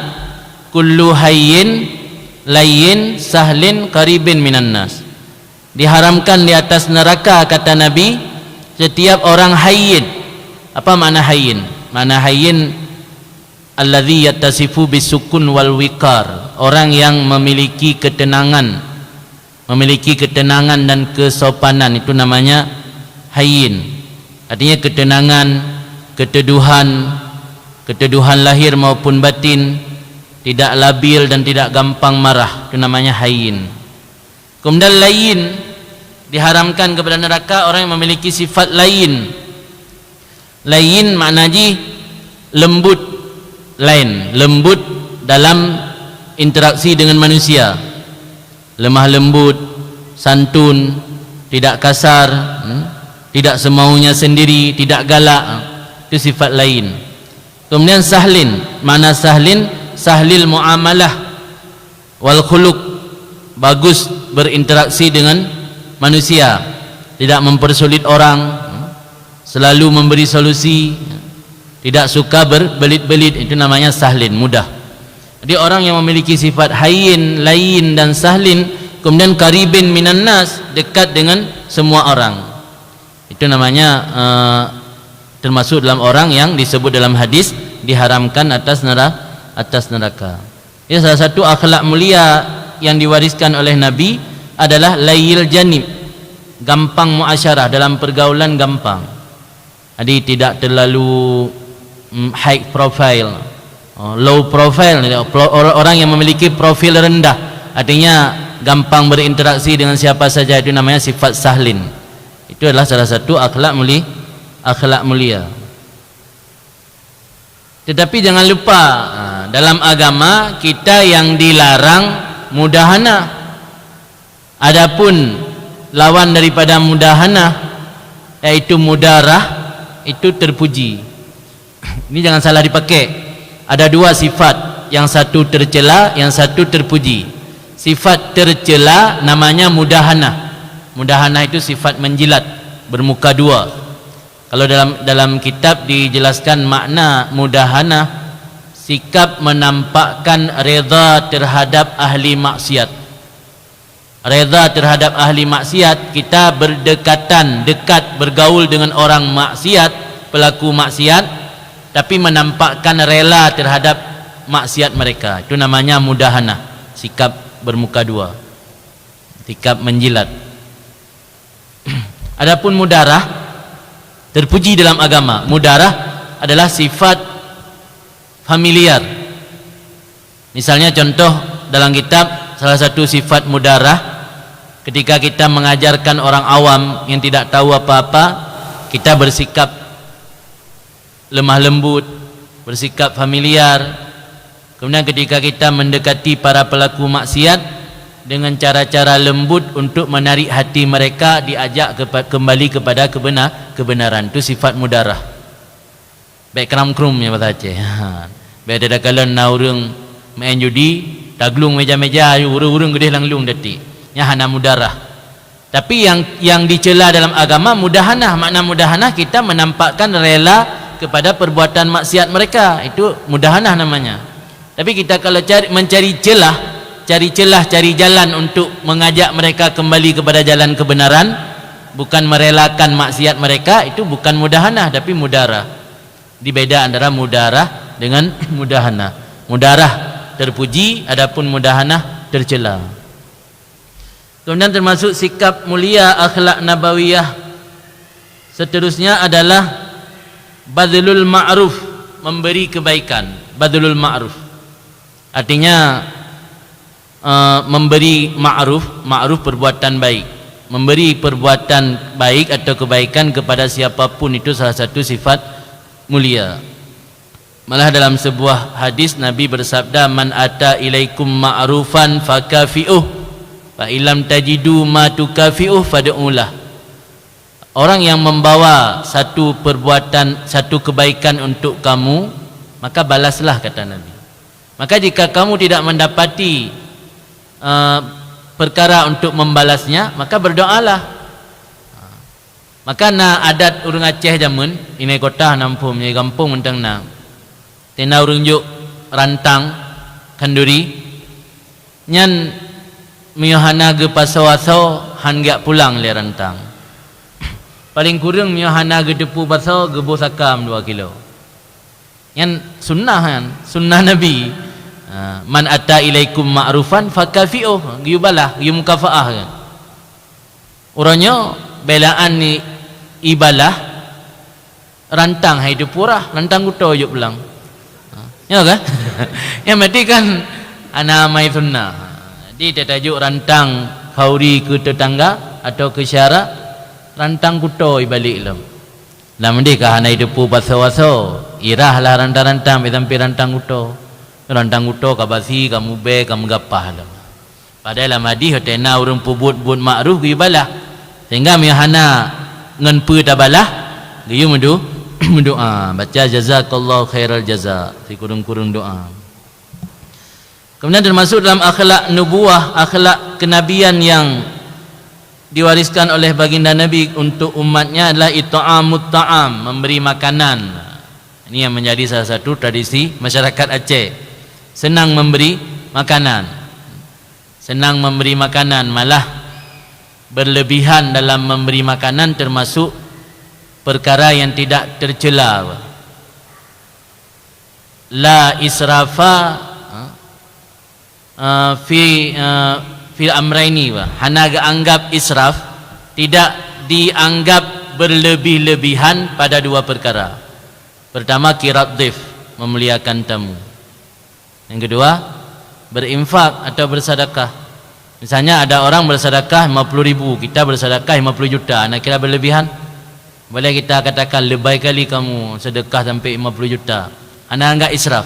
kullu hayyin layyin sahlin qaribin minan nas. Diharamkan di atas neraka, kata Nabi, setiap orang hayyin. Apa makna hayyin? Makna hayyin alladzi yattasifu bisukun wal wiqar, orang yang memiliki ketenangan dan kesopanan, itu namanya hayyin. Artinya ketenangan, keteduhan lahir maupun batin, tidak labil dan tidak gampang marah, itu namanya hayyin. Kemudian lain, diharamkan kepada neraka orang yang memiliki sifat lain. Lain maknanya lembut, lembut dalam interaksi dengan manusia, lemah lembut, santun, tidak kasar, tidak semaunya sendiri, tidak galak, itu sifat lain. Kemudian sahlin, makna sahlin, sahlil muamalah wal khuluq, bagus berinteraksi dengan manusia, tidak mempersulit orang, selalu memberi solusi, tidak suka berbelit-belit, itu namanya sahlin, mudah. Jadi orang yang memiliki sifat hayyin, lain dan sahlin, kemudian qaribin minan nas, dekat dengan semua orang, itu namanya termasuk dalam orang yang disebut dalam hadis diharamkan atas neraka. Ini salah satu akhlak mulia yang diwariskan oleh Nabi adalah layil janib, gampang muasyarah, dalam pergaulan gampang. Jadi tidak terlalu high profile, low profile. Orang yang memiliki profil rendah, artinya gampang berinteraksi dengan siapa saja, itu namanya sifat sahlin. Itu adalah salah satu akhlak mulia. Tetapi jangan lupa, dalam agama kita yang dilarang mudahana. Adapun lawan daripada mudahana yaitu mudarah, itu terpuji. Ini jangan salah dipakai. Ada dua sifat, yang satu tercela, yang satu terpuji. Sifat tercela namanya mudahana. Mudahana itu sifat menjilat, bermuka dua. Kalau dalam kitab dijelaskan makna mudahana, sikap menampakkan reda terhadap ahli maksiat. Reda terhadap ahli maksiat, kita berdekatan, dekat bergaul dengan orang maksiat, pelaku maksiat, tapi menampakkan rela terhadap maksiat mereka. Itu namanya mudahana, sikap bermuka dua, sikap menjilat. Adapun mudarah terpuji dalam agama. Mudarah adalah sifat familiar. Misalnya contoh dalam kitab, salah satu sifat mudarah, ketika kita mengajarkan orang awam yang tidak tahu apa-apa, kita bersikap lemah lembut, bersikap familiar. Kemudian ketika kita mendekati para pelaku maksiat, dengan cara-cara lembut untuk menarik hati mereka, diajak kembali kepada kebenaran. Itu sifat mudarah. Baik kram-krum ya bahasa Aceh. Baik ada kala na urang main judi, taglung meja-meja, urang-urang gede langlung detik. Nya hana mudarah. Tapi yang dicela dalam agama mudahanah. Makna mudahanah kita menampakkan rela kepada perbuatan maksiat mereka. Itu mudahanah namanya. Tapi kita kalau mencari celah, cari jalan untuk mengajak mereka kembali kepada jalan kebenaran, bukan merelakan maksiat mereka, itu bukan mudahanah tapi mudarah. Dibeda antara mudarah dengan mudahanah. Mudarah terpuji, adapun mudahanah tercela. Kemudian termasuk sikap mulia, akhlak nabawiyah seterusnya adalah badlul ma'ruf, memberi kebaikan. Badlul ma'ruf artinya memberi ma'ruf perbuatan baik, memberi perbuatan baik atau kebaikan kepada siapapun, itu salah satu sifat mulia. Malah dalam sebuah hadis Nabi bersabda, man ata ilaikum ma'rufan fakafi'uh fa illam tajidu ma tukafi'uh fad'ulah. Orang yang membawa satu perbuatan, satu kebaikan untuk kamu, maka balaslah, kata Nabi. Maka jika kamu tidak mendapati perkara untuk membalasnya, maka berdoalah. Maka na adat urang Aceh zaman ini kota nampum ni kampung mentang na tena urang juk rantang kanduri nyan miohana ge pasawaso han gak pulang le rantang. Paling kurang miohana ge depu paso ge bosakam 2 kilo. Nyan sunnah Nabi. Man ata ilaikum ma'rufan fakafi'uh, giu balah, giu mukafaah kan. Orangnya belaan ni ibalah rantang hidup purah, rantang kuto juk pulang. Ya kan? Yang mati kan ana mai sunnah. Jadi tajuk rantang khauri ke tetangga atau ke syara, rantang kuto ibalik lam. Lam ndika hana hidup paso-paso, irahlah rantang-rantang betampi rantang kuto. Rantang uto kabasi kamu be kamu gapah lam. Padahal amadi hotena urang pubut ma'ruf giu balah. Sehingga mihana ngan pu tabalah giu mendoa, baca jazakallahu khairal jaza, si kurung-kurung doa. Kemudian termasuk dalam akhlak nubuah, akhlak kenabian yang diwariskan oleh baginda Nabi untuk umatnya adalah it'amut ta'am, memberi makanan. Ini yang menjadi salah satu tradisi masyarakat Aceh. Senang memberi makanan, senang memberi makanan, malah berlebihan dalam memberi makanan termasuk perkara yang tidak tercela. La israfa fi amraini, hana anggap israf, tidak dianggap berlebih-lebihan pada 2 perkara. Pertama, kirat dhif, memuliakan tamu. Yang kedua, berinfak atau bersedekah. Misalnya ada orang bersedekah 50.000, kita bersedekah 50 juta, nak kira berlebihan? Boleh kita katakan lebih kali kamu sedekah sampai 50 juta. Anda enggak israf.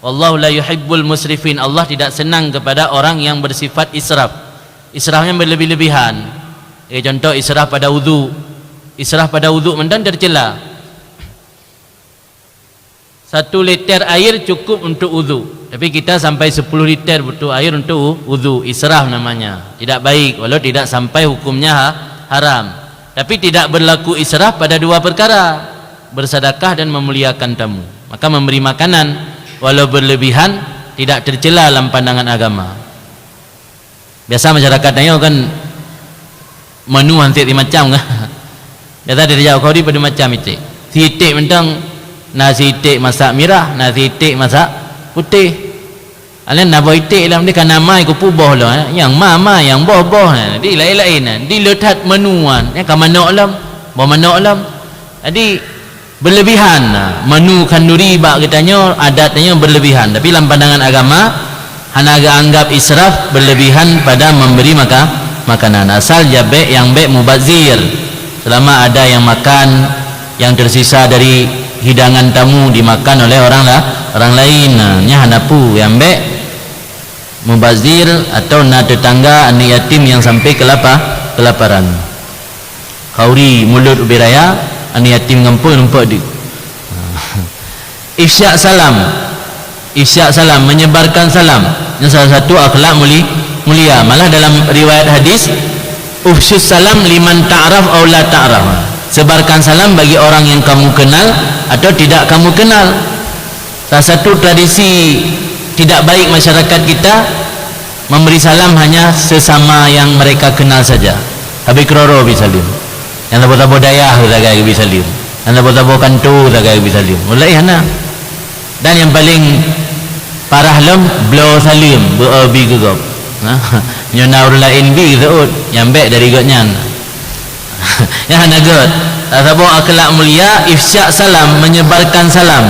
Wallahu la yuhibbul musrifin. Allah tidak senang kepada orang yang bersifat israf. Israfnya berlebih-lebihan. Contoh israf pada wudu. Israf pada wudu mendan tercela. 1 liter air cukup untuk wudu. Tapi kita sampai 10 liter butuh air untuk wudu, israf namanya. Tidak baik, walau tidak sampai hukumnya haram. Tapi tidak berlaku israf pada 2 perkara, bersedekah dan memuliakan tamu. Maka memberi makanan walau berlebihan tidak tercela dalam pandangan agama. Biasa masyarakat nanya kan menu hampir macam kan. Biasa dia jawab kau di pada macam itu. Sitik mentang nasi itik masak merah, nasi itik masak putih. Alan nak boitik dalam dia kan mai ku puboh lah yang mama yang boh di lain-lain di letat menuan ya kan manok lam bawa manok lam jadi berlebihan menu kanduri bak katanya adatnya berlebihan tapi dalam pandangan agama hanaga anggap israf berlebihan pada memberi makanan asal jabe yang baik mubazir selama ada yang makan yang tersisa dari hidangan tamu dimakan oleh orang lain nya hanapu yang baik mubazir atau na tetangga anak yatim yang sampai kelaparan kauri mulut ubiraya anak yatim ngampun nampak di ifsya salam menyebarkan salam yang salah satu akhlak mulia malah dalam riwayat hadis ufsyus salam liman ta'raf aw la ta'raf sebarkan salam bagi orang yang kamu kenal atau tidak kamu kenal salah satu tradisi tidak baik masyarakat kita memberi salam hanya sesama yang mereka kenal saja habis kroro bisalim yang tabo-tabo dayah zagai bisalim yang tabo-tabo kantu zagai bisalim mulai hana dan yang paling parah lem blow salim bi gegop nyona lain bi zaud yang baik dari gotnyan yang hana got tabo akhlak mulia ifsya salam menyebarkan salam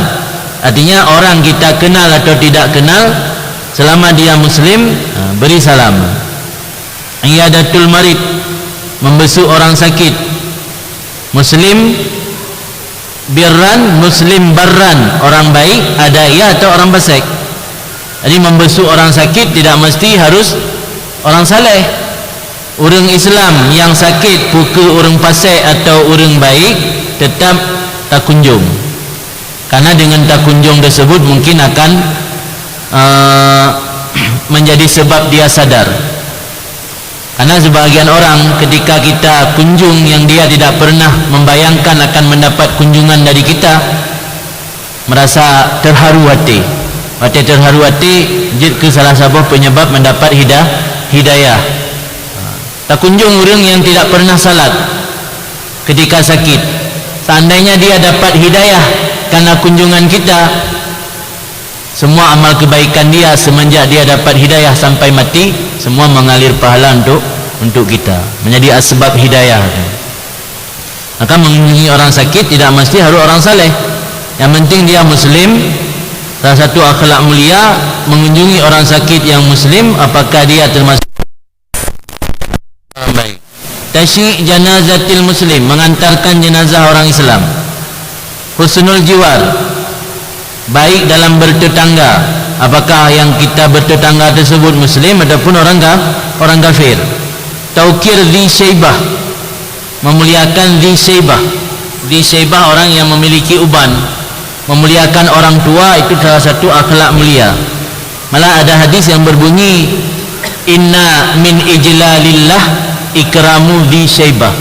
artinya orang kita kenal atau tidak kenal selama dia muslim beri salam iyadatul marid membesuk orang sakit muslim birran muslim barran orang baik ada ia atau orang fasik jadi membesuk orang sakit tidak mesti harus orang saleh orang Islam yang sakit pukul orang fasik atau orang baik tetap tak kunjung karena dengan tak kunjung tersebut mungkin akan menjadi sebab dia sadar karena sebagian orang ketika kita kunjung yang dia tidak pernah membayangkan akan mendapat kunjungan dari kita merasa terharu hati terharu hati ke salah satu penyebab mendapat hidayah tak kunjung orang yang tidak pernah salat ketika sakit seandainya dia dapat hidayah karena kunjungan kita semua amal kebaikan dia semenjak dia dapat hidayah sampai mati semua mengalir pahala untuk kita menjadi asbab hidayah maka mengunjungi orang sakit tidak mesti harus orang saleh yang penting dia muslim salah satu akhlak mulia mengunjungi orang sakit yang muslim apakah dia termasuk baik tasyi' janazatil muslim mengantarkan jenazah orang Islam husnul jiwar baik dalam bertetangga apakah yang kita bertetangga tersebut muslim ataupun orang kafir taukir dhi syaibah memuliakan dhi syaibah orang yang memiliki uban memuliakan orang tua itu salah satu akhlak mulia malah ada hadis yang berbunyi inna min ijlalillah ikramu dhi syaibah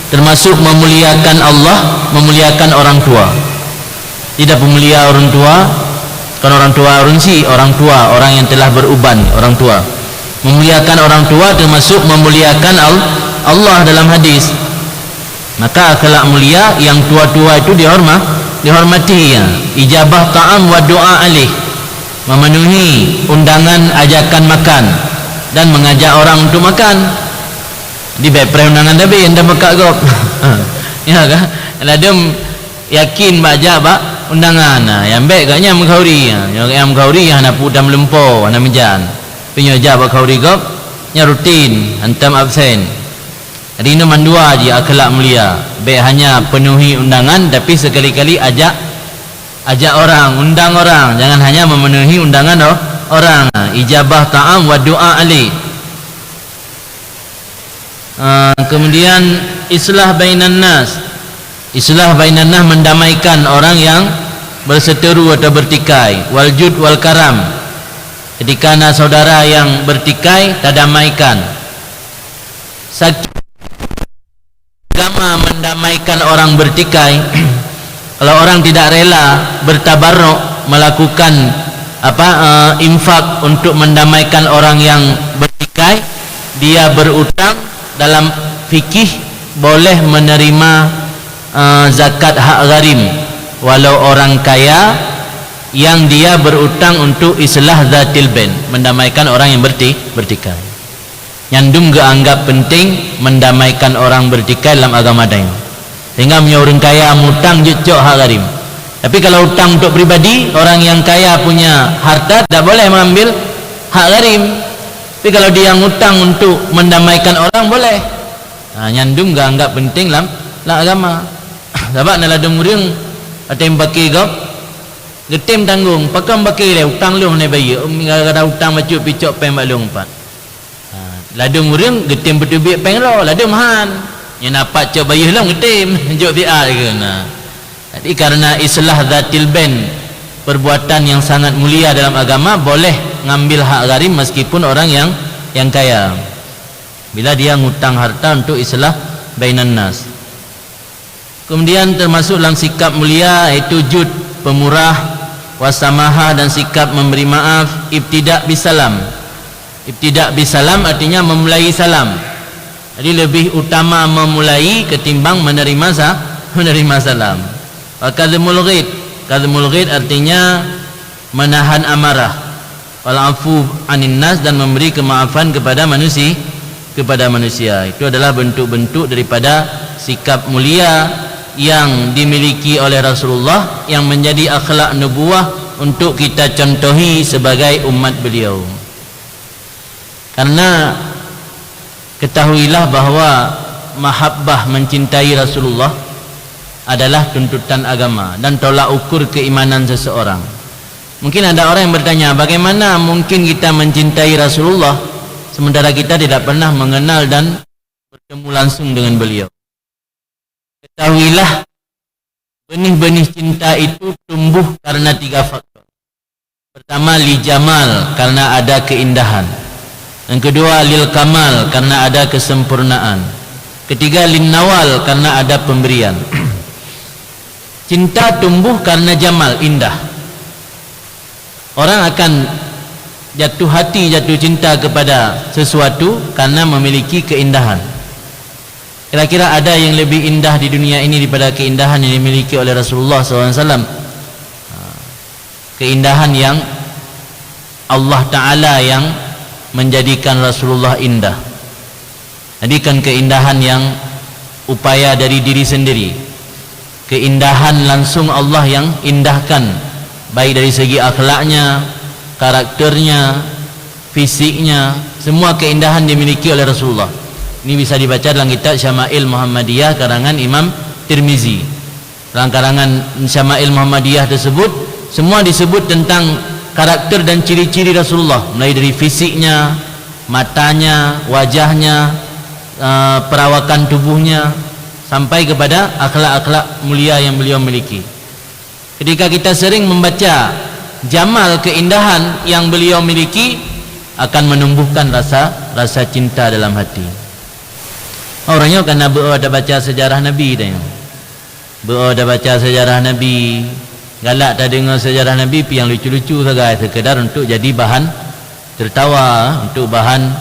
termasuk memuliakan Allah memuliakan orang tua tidak pemulia orang tua kan orang tua orang tua orang yang telah beruban orang tua memuliakan orang tua termasuk memuliakan Allah dalam hadis maka akhlak mulia yang tua-tua itu dihormati ya. Ijabah ta'am wa doa alih memenuhi undangan ajakan makan dan mengajak orang untuk makan di baik undangan tapi yang dah bekak gop ya kan ladem yakin baca bak undangan yang baik gaknya mengkauri yang mengkauri yang nak pudam lempo nak menjan penyoja bak kauri gop nya rutin antam absen jadi ini mandua je akhlak mulia baik hanya penuhi undangan tapi sekali-kali ajak orang undang orang jangan hanya memenuhi undangan orang ijabah ta'am wa doa ali kemudian islah bainan nas mendamaikan orang yang berseteru atau bertikai waljud wal karam ketika ada saudara yang bertikai tadamaikan sakit agama mendamaikan orang bertikai kalau orang tidak rela bertabarruk melakukan infak untuk mendamaikan orang yang bertikai dia berutang dalam fikih boleh menerima zakat hak gharim walau orang kaya yang dia berutang untuk islah zatil bain, mendamaikan orang yang bertikai. Nyandum ge anggap penting mendamaikan orang bertikai dalam agama dayo. Sehingga orang kaya mutang jecok hak gharim. Tapi kalau utang untuk pribadi, orang yang kaya punya harta tidak boleh mengambil hak gharim. Tapi kalau dia ngutang untuk mendamaikan orang boleh. Nyandum ge anggap penting dalam agama. Sebab naladung urang atem pakai gop getem tanggung pakam pakai le utang lu ne bayi gara-gara utang macuk picok peng balung pat ladung urang getem betubik peng ro ladung han nya napak cok bayi long getem jok biar ke nah. Jadi karena islah zatil bain, perbuatan yang sangat mulia dalam agama, boleh ngambil hak gharim meskipun orang yang kaya bila dia ngutang harta untuk islah bainan nas. Kemudian termasuk dalam sikap mulia yaitu jud, pemurah, wasamaha, dan sikap memberi maaf. Ibtidak bisalam. Ibtidak bisalam artinya memulai salam. Jadi lebih utama memulai ketimbang menerima salam. Kadzmul ghid. Kadzmul ghid artinya menahan amarah. Wal afu anin nas, dan memberi kemaafan kepada manusia. Itu adalah bentuk-bentuk daripada sikap mulia yang dimiliki oleh Rasulullah, yang menjadi akhlak nubuwah untuk kita contohi sebagai umat beliau. Karena ketahuilah bahwa mahabbah, mencintai Rasulullah adalah tuntutan agama dan tolak ukur keimanan seseorang. Mungkin ada orang yang bertanya, bagaimana mungkin kita mencintai Rasulullah sementara kita tidak pernah mengenal dan bertemu langsung dengan beliau? Ketahuilah, benih-benih cinta itu tumbuh karena 3 faktor. Pertama, li jamal, karena ada keindahan. Yang kedua, lil kamal, karena ada kesempurnaan. Ketiga, lin nawal, karena ada pemberian. Cinta tumbuh karena jamal, indah. Orang akan jatuh hati, jatuh cinta kepada sesuatu karena memiliki keindahan. Kira-kira ada yang lebih indah di dunia ini daripada keindahan yang dimiliki oleh Rasulullah SAW? Keindahan yang Allah Ta'ala yang menjadikan Rasulullah indah. Jadikan keindahan yang upaya dari diri sendiri. Keindahan langsung Allah yang indahkan, baik dari segi akhlaknya, karakternya, fisiknya, semua keindahan dimiliki oleh Rasulullah. Ini bisa dibaca dalam kitab Syama'il Muhammadiyah karangan Imam Tirmizi. Dalam karangan Syama'il Muhammadiyah tersebut semua disebut tentang karakter dan ciri-ciri Rasulullah, mulai dari fisiknya, matanya, wajahnya, perawakan tubuhnya, sampai kepada akhlak-akhlak mulia yang beliau miliki. Ketika kita sering membaca jamal, keindahan yang beliau miliki, akan menumbuhkan rasa cinta dalam hati. Orangnya karena ada baca sejarah Nabi dah. Ada baca sejarah Nabi, galak tak dengar sejarah Nabi yang lucu-lucu saja, sekedar untuk jadi bahan tertawa, untuk bahan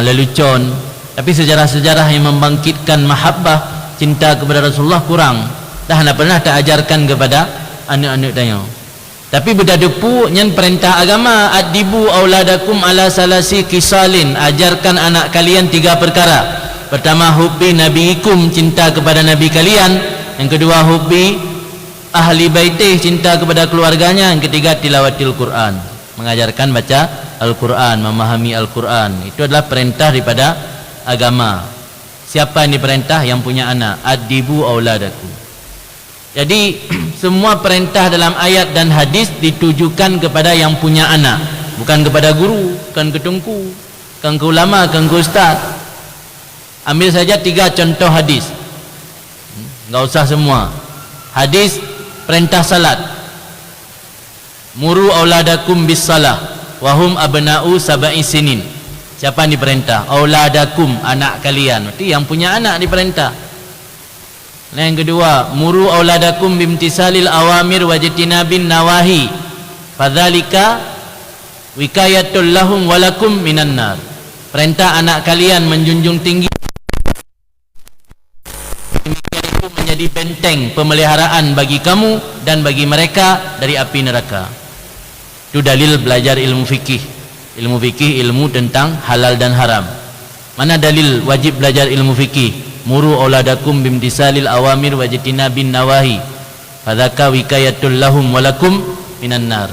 lelucon. Tapi sejarah-sejarah yang membangkitkan mahabbah, cinta kepada Rasulullah kurang. Dah nak pernah tak ajarkan kepada anak-anak dia. Tapi berdadepu nyen perintah agama, adibu auladakum ala salasi kisalin, ajarkan anak kalian 3 perkara. Pertama, hubbi nabiikum, cinta kepada nabi kalian. Yang kedua, hubbi ahli baitih, cinta kepada keluarganya. Yang ketiga, tilawatil Quran, mengajarkan baca Al-Quran, memahami Al-Quran. Itu adalah perintah daripada agama. Siapa yang diperintah? Yang punya anak. Adibu auladakum. Jadi semua perintah dalam ayat dan hadis ditujukan kepada yang punya anak, bukan kepada guru, bukan ke tungku, bukan ke ulama, bukan ke ustaz. Ambil saja 3 contoh hadis, enggak usah semua. Hadis perintah salat, muru auladakum bis salah wahum abna'u sab'i sinin. Siapa yang diperintah? Auladakum, anak kalian. Berarti yang punya anak diperintah. Nah, yang kedua, muru auladakum bimtisalil awamir wajtinabin nawahi fadzalika wikayatul lahum walakum minan nar. Perintah anak kalian menjunjung tinggi, demikian itu menjadi menjadi benteng pemeliharaan bagi kamu dan bagi mereka dari api neraka. Itu dalil belajar ilmu fikih. Ilmu fikih ilmu tentang halal dan haram. Mana dalil wajib belajar ilmu fikih? Muru auladakum bimtisalil awamir wajtinabin nawahi. Fadzaka wikayatul lahum walakum minan nar.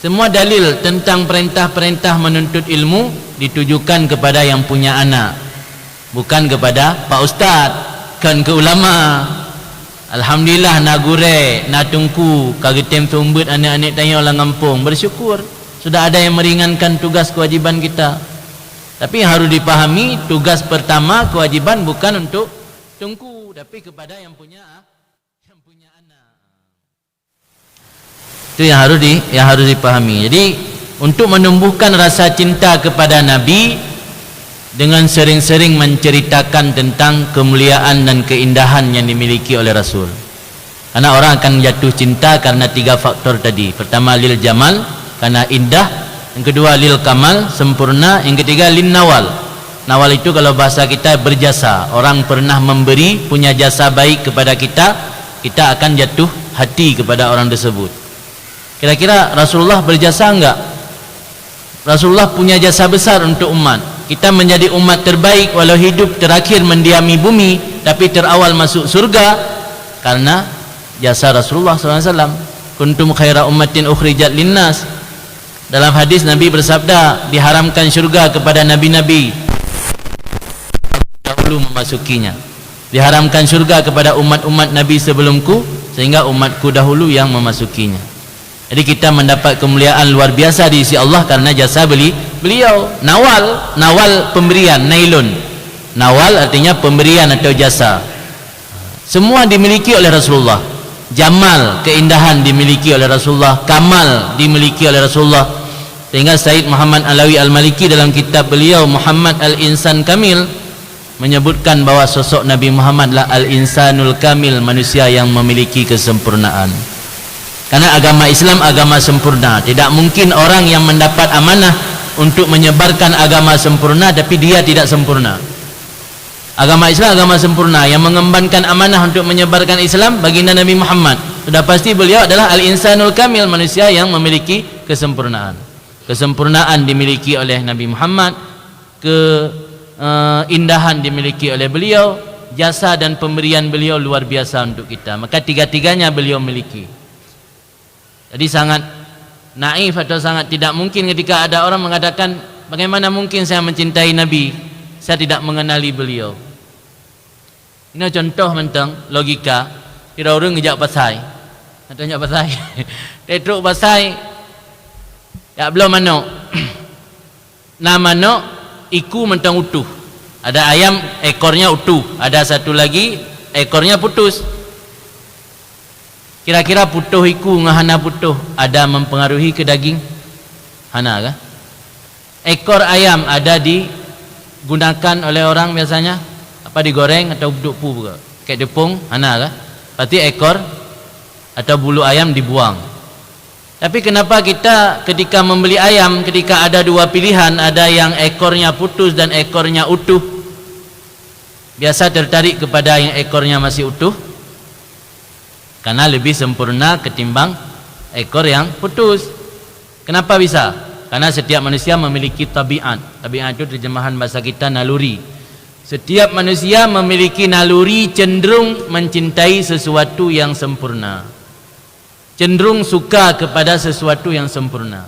Semua dalil tentang perintah-perintah menuntut ilmu ditujukan kepada yang punya anak, bukan kepada Pak Ustaz, kan ke ulama. Alhamdulillah nak gure, nak tungku, kagetem tumbut anak-anak tanya orang kampung, bersyukur sudah ada yang meringankan tugas kewajiban kita. Tapi yang harus dipahami, tugas pertama kewajiban bukan untuk tungku, tapi kepada yang punya anak. Itu yang harus dipahami. Jadi untuk menumbuhkan rasa cinta kepada Nabi dengan sering-sering menceritakan tentang kemuliaan dan keindahan yang dimiliki oleh Rasul. Karena orang akan jatuh cinta karena 3 faktor tadi. Pertama lil jamal, karena indah. Yang kedua lil kamal, sempurna. Yang ketiga lin nawal. Nawal itu kalau bahasa kita berjasa. Orang pernah memberi, punya jasa baik kepada kita, kita akan jatuh hati kepada orang tersebut. Kira-kira Rasulullah berjasa enggak? Rasulullah punya jasa besar untuk umat. Kita menjadi umat terbaik walau hidup terakhir mendiami bumi, tapi terawal masuk surga karena jasa Rasulullah SAW. Kuntum khaira ummatin ukhrijat linnas. Dalam hadis Nabi bersabda, diharamkan surga kepada nabi-nabi dahulu memasukinya. Diharamkan surga kepada umat-umat Nabi sebelumku, sehingga umatku dahulu yang memasukinya. Jadi kita mendapat kemuliaan luar biasa di sisi Allah karena jasa beliau. Nawal pemberian, nailun. Nawal artinya pemberian atau jasa. Semua dimiliki oleh Rasulullah. Jamal, keindahan dimiliki oleh Rasulullah. Kamal dimiliki oleh Rasulullah. Sehingga Said Muhammad Alawi Al-Maliki dalam kitab beliau Muhammad Al-Insan Kamil menyebutkan bahwa sosok Nabi Muhammad adalah Al-Insanul Kamil, manusia yang memiliki kesempurnaan. Karena agama Islam agama sempurna. Tidak mungkin orang yang mendapat amanah untuk menyebarkan agama sempurna tapi dia tidak sempurna. Agama Islam agama sempurna. Yang mengembankan amanah untuk menyebarkan Islam baginda Nabi Muhammad. Sudah pasti beliau adalah Al-Insanul Kamil, manusia yang memiliki kesempurnaan. Kesempurnaan dimiliki oleh Nabi Muhammad, keindahan dimiliki oleh beliau, jasa dan pemberian beliau luar biasa untuk kita. Maka tiga-tiganya beliau miliki. Jadi sangat naif atau sangat tidak mungkin ketika ada orang mengatakan, bagaimana mungkin saya mencintai Nabi, saya tidak mengenali beliau. Ini contoh tentang logika. Kira orang ngejak pasai, atau ngejak pasai tetruk pasai ya belum mano nama no iku mentang utuh. Ada ayam ekornya utuh, ada satu lagi ekornya putus. Kira-kira putuh iku ngahana putuh ada mempengaruhi ke daging? Hana kah? Ekor ayam ada digunakan oleh orang biasanya apa, digoreng atau dupu juga kayak depung, hana kah? Berarti ekor atau bulu ayam dibuang. Tapi kenapa kita ketika membeli ayam, ketika ada dua pilihan, ada yang ekornya putus dan ekornya utuh, biasa tertarik kepada yang ekornya masih utuh? Karena lebih sempurna ketimbang ekor yang putus. Kenapa bisa? Karena setiap manusia memiliki tabiat. Tabiat itu terjemahan bahasa kita naluri. Setiap manusia memiliki naluri cenderung mencintai sesuatu yang sempurna, cenderung suka kepada sesuatu yang sempurna.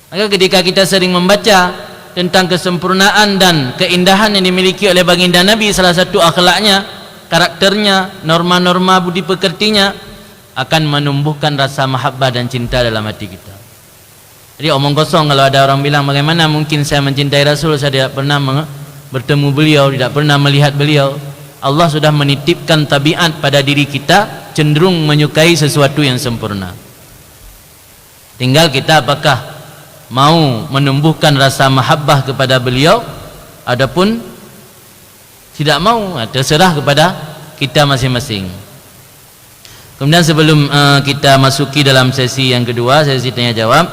Maka ketika kita sering membaca tentang kesempurnaan dan keindahan yang dimiliki oleh baginda Nabi, salah satu akhlaknya, karakternya, norma-norma budi pekertinya akan menumbuhkan rasa mahabbah dan cinta dalam hati kita. Jadi omong kosong kalau ada orang bilang, bagaimana mungkin saya mencintai Rasul, saya tidak pernah bertemu beliau, tidak pernah melihat beliau. Allah sudah menitipkan tabiat pada diri kita cenderung menyukai sesuatu yang sempurna. Tinggal kita apakah mau menumbuhkan rasa mahabbah kepada beliau adapun tidak mau, terserah kepada kita masing-masing. Kemudian sebelum kita masuki dalam sesi yang kedua, sesi tanya jawab,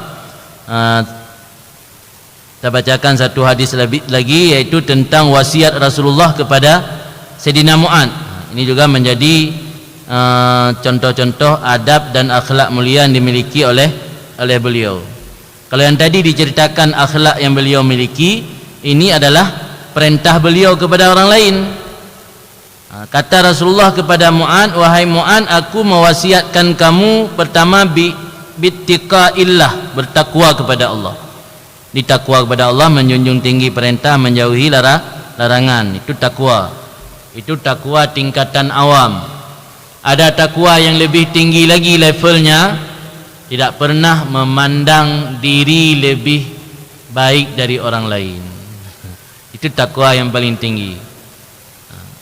kita bacakan satu hadis lagi, yaitu tentang wasiat Rasulullah kepada Sayyidina Mu'ad. Ini juga menjadi contoh-contoh adab dan akhlak mulia yang dimiliki oleh beliau. Kalau yang tadi diceritakan akhlak yang beliau miliki, ini adalah perintah beliau kepada orang lain. Kata Rasulullah kepada Mu'adz, wahai Mu'adz, aku mewasiatkan kamu pertama bittiqaillah, bertakwa kepada Allah. Ditakwa kepada Allah, menjunjung tinggi perintah, menjauhi larangan. Itu takwa. Itu takwa tingkatan awam. Ada takwa yang lebih tinggi lagi levelnya, tidak pernah memandang diri lebih baik dari orang lain. Itu takwa yang paling tinggi.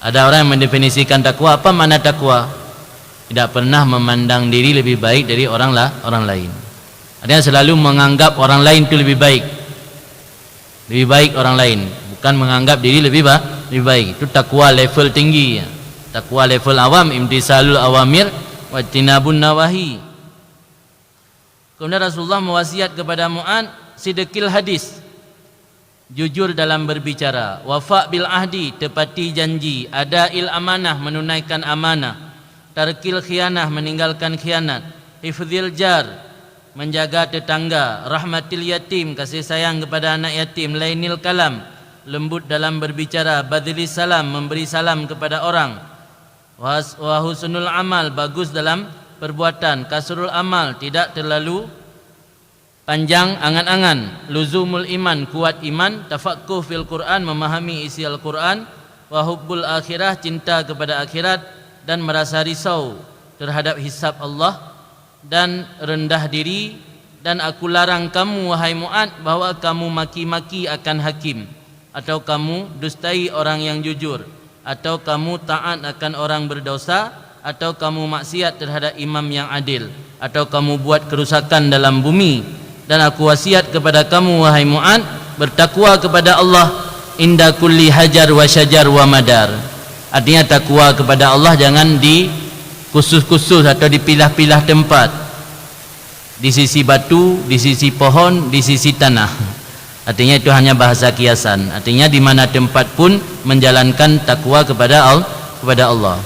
Ada orang yang mendefinisikan takwa, apa makna takwa? Tidak pernah memandang diri lebih baik dari orang lain. Artinya selalu menganggap orang lain itu lebih baik. Lebih baik orang lain, bukan menganggap diri lebih baik. Itu takwa level tinggi. Takwa level awam, imtisalul awamir wa tinabun nawahi. Kemudian Rasulullah mewasiat kepada Mu'adz, sidqil hadis, jujur dalam berbicara, wafa bil ahdi, tepati janji, adail amanah, menunaikan amanah, tarkil khianah, meninggalkan khianat, hifdzil jar, menjaga tetangga, rahmatil yatim, kasih sayang kepada anak yatim, lainil kalam, lembut dalam berbicara, badlis salam, memberi salam kepada orang, wa husnul amal, bagus dalam perbuatan, kasrul amal, tidak terlalu panjang angan-angan, luzumul iman, kuat iman, tafaqquh fil Quran, memahami isi Al-Quran, wa hubbul akhirah, cinta kepada akhirat, dan merasa risau terhadap hisab Allah, dan rendah diri. Dan aku larang kamu wahai Mu'adz bahwa kamu maki-maki akan hakim, atau kamu dustai orang yang jujur, atau kamu taat akan orang berdosa, atau kamu maksiat terhadap imam yang adil, atau kamu buat kerusakan dalam bumi. Dan aku wasiat kepada kamu wahai Mu'adz, bertakwa kepada Allah inda kulli hajar wa syajar wa madar. Artinya takwa kepada Allah jangan di khusus-khusus atau dipilah-pilah tempat, di sisi batu, di sisi pohon, di sisi tanah. Artinya itu hanya bahasa kiasan. Artinya di mana tempat pun menjalankan takwa kepada Allah.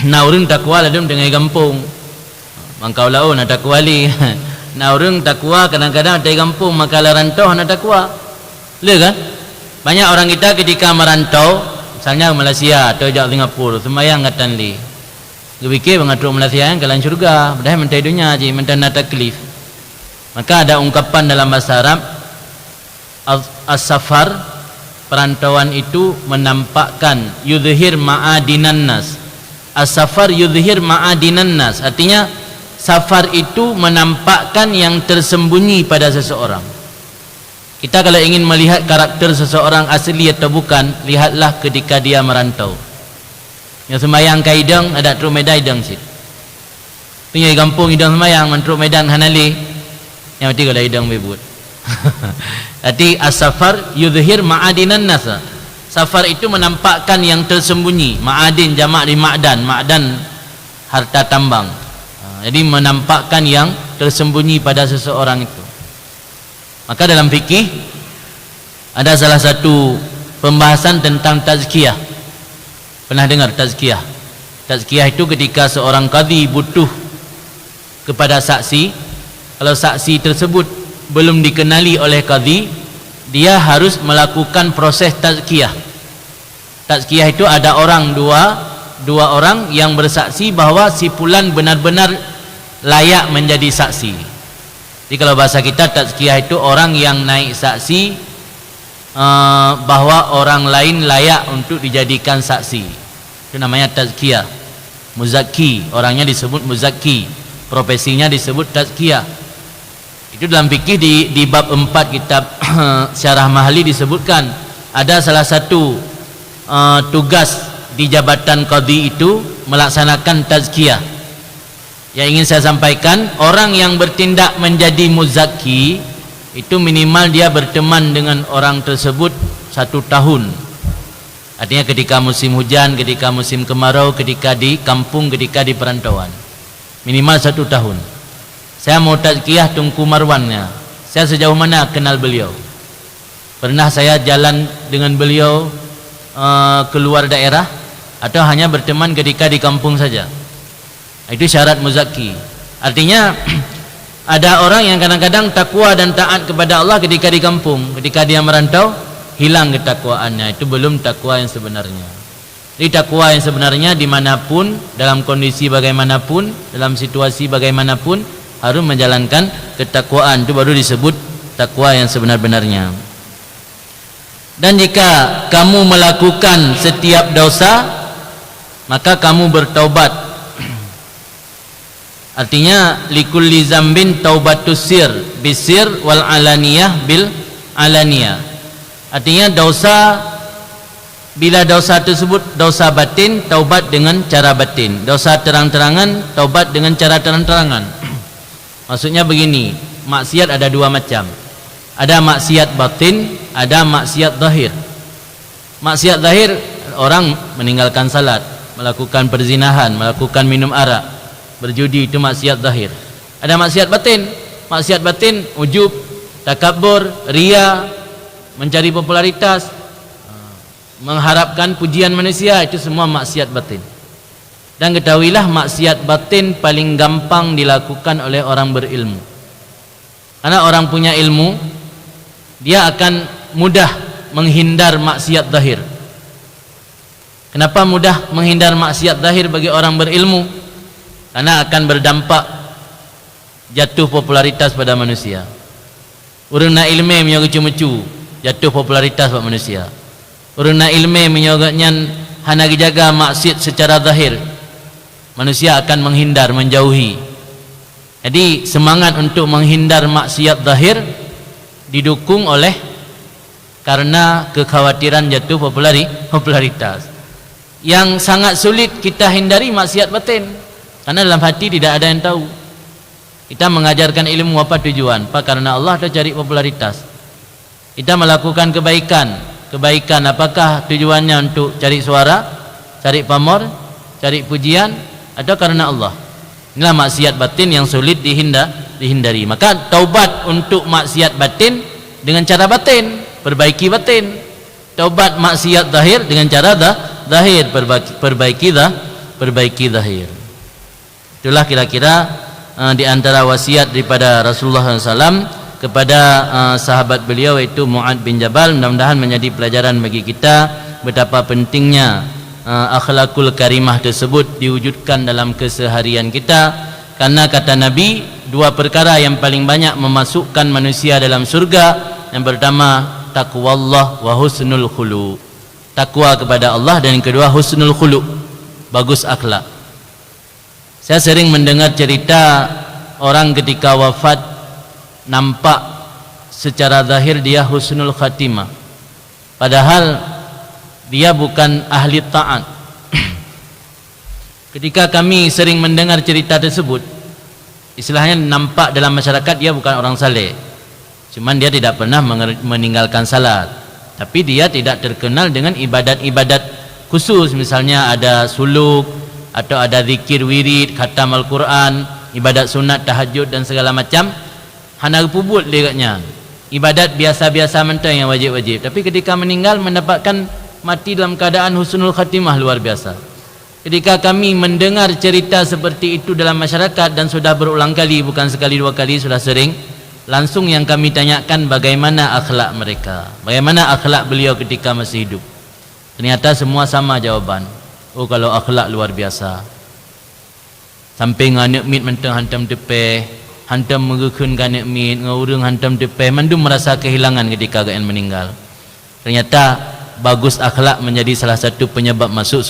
Nah, urang takwa ladum dengan kampung. Mangkau lau nak takwa li. Nah, urang takwa kadang-kadang dari kampung maka rantau nak takwa. Le kan? Banyak orang kita ketika merantau, misalnya Malaysia atau jauh Singapura, sembahyang ngatan li. Gebikir mengatur Malaysia yang kalan syurga, padahal mentai dunia je, mentai nak taklif. Maka ada ungkapan dalam bahasa Arab, as-safar, perantauan itu menampakkan yudhir ma'adinan nas. As-safar yudhir ma'adinan nas, artinya safar itu menampakkan yang tersembunyi pada seseorang. Kita kalau ingin melihat karakter seseorang asli atau bukan, lihatlah ketika dia merantau. Yang sembahyang ke hidang ada truk medan hidang sit. Punya kampung hidang sembahyang mentruk medan hanali. Yang mati kalau hidang bebut. Jadi as-safar yudhir ma'adinan nas. Safar itu menampakkan yang tersembunyi. Ma'adin jamak di ma'dan, ma'dan harta tambang. Jadi menampakkan yang tersembunyi pada seseorang itu. Maka dalam fikih ada salah satu pembahasan tentang tazkiyah. Pernah dengar tazkiyah? Tazkiyah itu ketika seorang qadhi butuh kepada saksi. Kalau saksi tersebut belum dikenali oleh qadhi, dia harus melakukan proses tazkiyah. Tazkiyah itu ada orang dua orang yang bersaksi bahwa si fulan benar-benar layak menjadi saksi. Jadi kalau bahasa kita tazkiyah itu orang yang naik saksi bahwa orang lain layak untuk dijadikan saksi. Itu namanya tazkiyah. Muzakki, orangnya disebut muzakki, profesinya disebut tazkiyah. Itu dalam fikih di bab 4 kitab Syarah Mahali disebutkan ada salah satu tugas di jabatan qadhi itu melaksanakan tazkiyah. Yang ingin saya sampaikan, orang yang bertindak menjadi muzakki itu minimal dia berteman dengan orang tersebut 1 tahun. Artinya ketika musim hujan, ketika musim kemarau, ketika di kampung, ketika di perantauan, minimal 1 tahun. Saya mau tazkiyah Tunku Marwannya. Saya sejauh mana kenal beliau? Pernah saya jalan dengan beliau keluar daerah, atau hanya berteman ketika di kampung saja. Itu syarat muzaki. Artinya ada orang yang kadang-kadang takwa dan taat kepada Allah ketika di kampung, ketika dia merantau hilang ketakwaannya. Itu belum takwa yang sebenarnya. Jadi takwa yang sebenarnya dimanapun, dalam kondisi bagaimanapun, dalam situasi bagaimanapun, harus menjalankan ketakwaan. Itu baru disebut takwa yang sebenar-benarnya. Dan jika kamu melakukan setiap dosa, maka kamu bertaubat. Artinya likulli zambin taubatus sir bisir wal alaniyah bil alaniyah. Artinya dosa, bila dosa tersebut dosa batin, taubat dengan cara batin. Dosa terang-terangan, taubat dengan cara terang-terangan. Maksudnya begini, maksiat ada dua macam. Ada maksiat batin, ada maksiat zahir. Maksiat zahir, orang meninggalkan salat, melakukan perzinahan, melakukan minum arak, berjudi, itu maksiat zahir. Ada maksiat batin. Maksiat batin ujub, takabur, ria, mencari popularitas, mengharapkan pujian manusia, itu semua maksiat batin. Dan ketahuilah maksiat batin paling gampang dilakukan oleh orang berilmu. Karena orang punya ilmu, dia akan mudah menghindar maksiat zahir. Kenapa mudah menghindar maksiat zahir bagi orang berilmu? Karena akan berdampak jatuh popularitas pada manusia. Uruna ilmu menyogot cumu-cu, jatuh popularitas pada manusia. Uruna ilmu menyogotnya hanagi jaga maksiat secara zahir, manusia akan menghindar, menjauhi. Jadi semangat untuk menghindar maksiat zahir didukung oleh karena kekhawatiran jatuh popularitas. Yang sangat sulit kita hindari maksiat batin, karena dalam hati tidak ada yang tahu. Kita mengajarkan ilmu apa tujuan? Apa karena Allah atau cari popularitas? Kita melakukan kebaikan apakah tujuannya untuk cari suara, cari pamor, cari pujian, atau karena Allah? Inilah maksiat batin yang sulit dihindari. Maka taubat untuk maksiat batin dengan cara batin, perbaiki batin. Taubat maksiat zahir dengan cara zahir, perbaiki zahir. Itulah kira-kira di antara wasiat daripada Rasulullah SAW kepada sahabat beliau, yaitu Mu'ad bin Jabal. Mudah-mudahan menjadi pelajaran bagi kita betapa pentingnya akhlakul karimah tersebut diwujudkan dalam keseharian kita. Karena kata Nabi, dua perkara yang paling banyak memasukkan manusia dalam surga. Yang pertama, taqwallah wa husnul khuluq, takwa kepada Allah, dan yang kedua husnul khuluq, bagus akhlak. Saya sering mendengar cerita orang ketika wafat nampak secara zahir dia husnul khatimah, padahal dia bukan ahli taat. Ketika kami sering mendengar cerita tersebut, istilahnya nampak dalam masyarakat dia bukan orang saleh, cuman dia tidak pernah meninggalkan salat, tapi dia tidak terkenal dengan ibadat-ibadat khusus. Misalnya ada suluk, atau ada zikir wirid, khatam Al-Quran, ibadat sunat, tahajud dan segala macam. Hana pubut lihatnya ibadat biasa-biasa mentah yang wajib-wajib, tapi ketika meninggal mendapatkan mati dalam keadaan husnul khatimah luar biasa. Ketika kami mendengar cerita seperti itu dalam masyarakat, dan sudah berulang kali, bukan sekali dua kali, sudah sering, langsung yang kami tanyakan bagaimana akhlak mereka, bagaimana akhlak beliau ketika masih hidup. Ternyata semua sama jawaban. Oh, kalau akhlak luar biasa. Sampai nganek mit mentang hantam tepeh, hantam mengekun nganek mit, ngurung hantam tepeh, mandum merasa kehilangan ketika gaan meninggal. Ternyata bagus akhlak menjadi salah satu penyebab masuk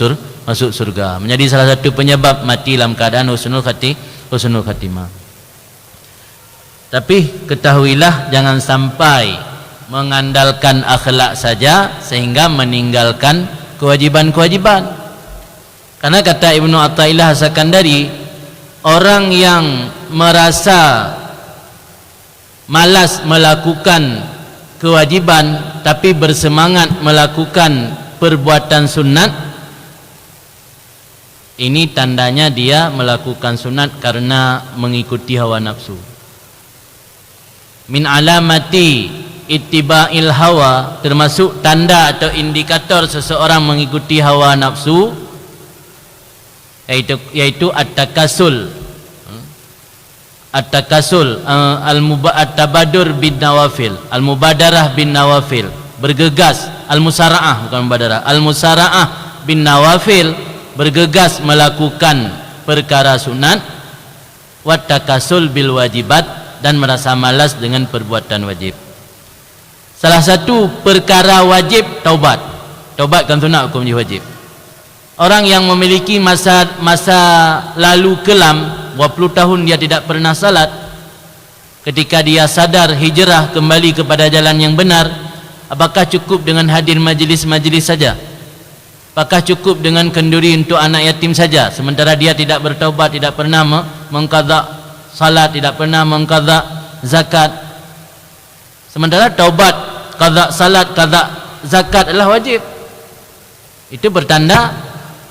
surga, menjadi salah satu penyebab mati dalam keadaan husnul khatimah. Tapi ketahuilah, jangan sampai mengandalkan akhlak saja sehingga meninggalkan kewajiban-kewajiban. Karena kata Ibnu Athaillah As-Sakandari, orang yang merasa malas melakukan kewajiban tapi bersemangat melakukan perbuatan sunat, ini tandanya dia melakukan sunat karena mengikuti hawa nafsu. Min alamati ittiba'il hawa, termasuk tanda atau indikator seseorang mengikuti hawa nafsu, yaitu at-takasul. At-takasul, at-tabadur bin nawafil, al-mubadarah bin nawafil, bergegas, al-musara'ah bukan mubadarah, al-musara'ah bin nawafil, bergegas melakukan perkara sunat, wat takasul bil wajibat, dan merasa malas dengan perbuatan wajib. Salah satu perkara wajib taubat. Taubat kan sunat, hukum wajib. Orang yang memiliki masa lalu kelam, berapa puluh tahun dia tidak pernah salat, ketika dia sadar hijrah kembali kepada jalan yang benar, apakah cukup dengan hadir majlis-majlis saja? Apakah cukup dengan kenduri untuk anak yatim saja, sementara dia tidak bertaubat, tidak pernah mengqadha salat, tidak pernah mengqadha zakat? Sementara taubat, qadha salat, qadha zakat adalah wajib. Itu bertanda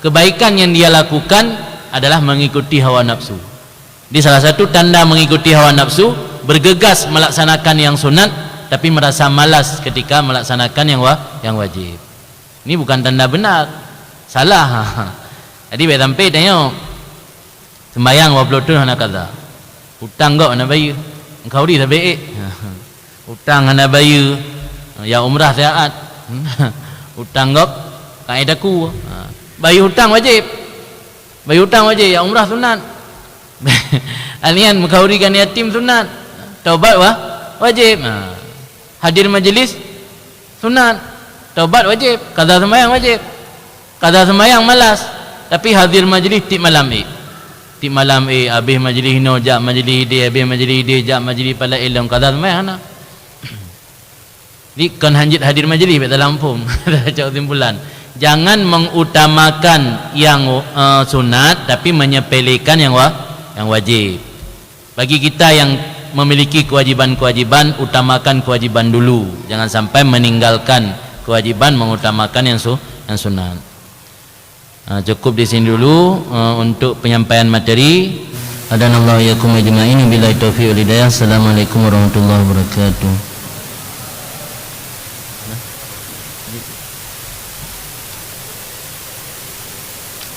kebaikan yang dia lakukan adalah mengikuti hawa nafsu. Di salah satu tanda mengikuti hawa nafsu, bergegas melaksanakan yang sunat tapi merasa malas ketika melaksanakan yang wajib. Ini bukan tanda benar, salah. Jadi baik sampai tanya sembahyang 20 tahun nak kata hutang kau nak bayar, engkau di tak baik. Hutang nak bayar, ya umrah saat hutang kau kaedaku. Bayar hutang wajib, bayar hutang wajib, ya umrah sunat. Alian mengkaurikan yatim sunat, taubat wajib. Hadir majlis sunat, taubat wajib. Qadha sembahyang wajib, qadha sembahyang malas, tapi hadir majlis tip malam tip malam habis majlis no jak majlis dia, habis majlis dia jak majlis pala ilmu, qadha sembahyang nah. Ni kan hadir majlis dalam form. Dah cak kesimpulan, jangan mengutamakan yang sunat tapi menyepelekan yang wajib. Bagi kita yang memiliki kewajiban-kewajiban, utamakan kewajiban dulu, jangan sampai meninggalkan kewajiban mengutamakan yang sunat. Cukup di sini dulu untuk penyampaian materi. Adanallahu yakum ajma'in, billahi taufiq wal hidayah. Assalamualaikum warahmatullahi wabarakatuh.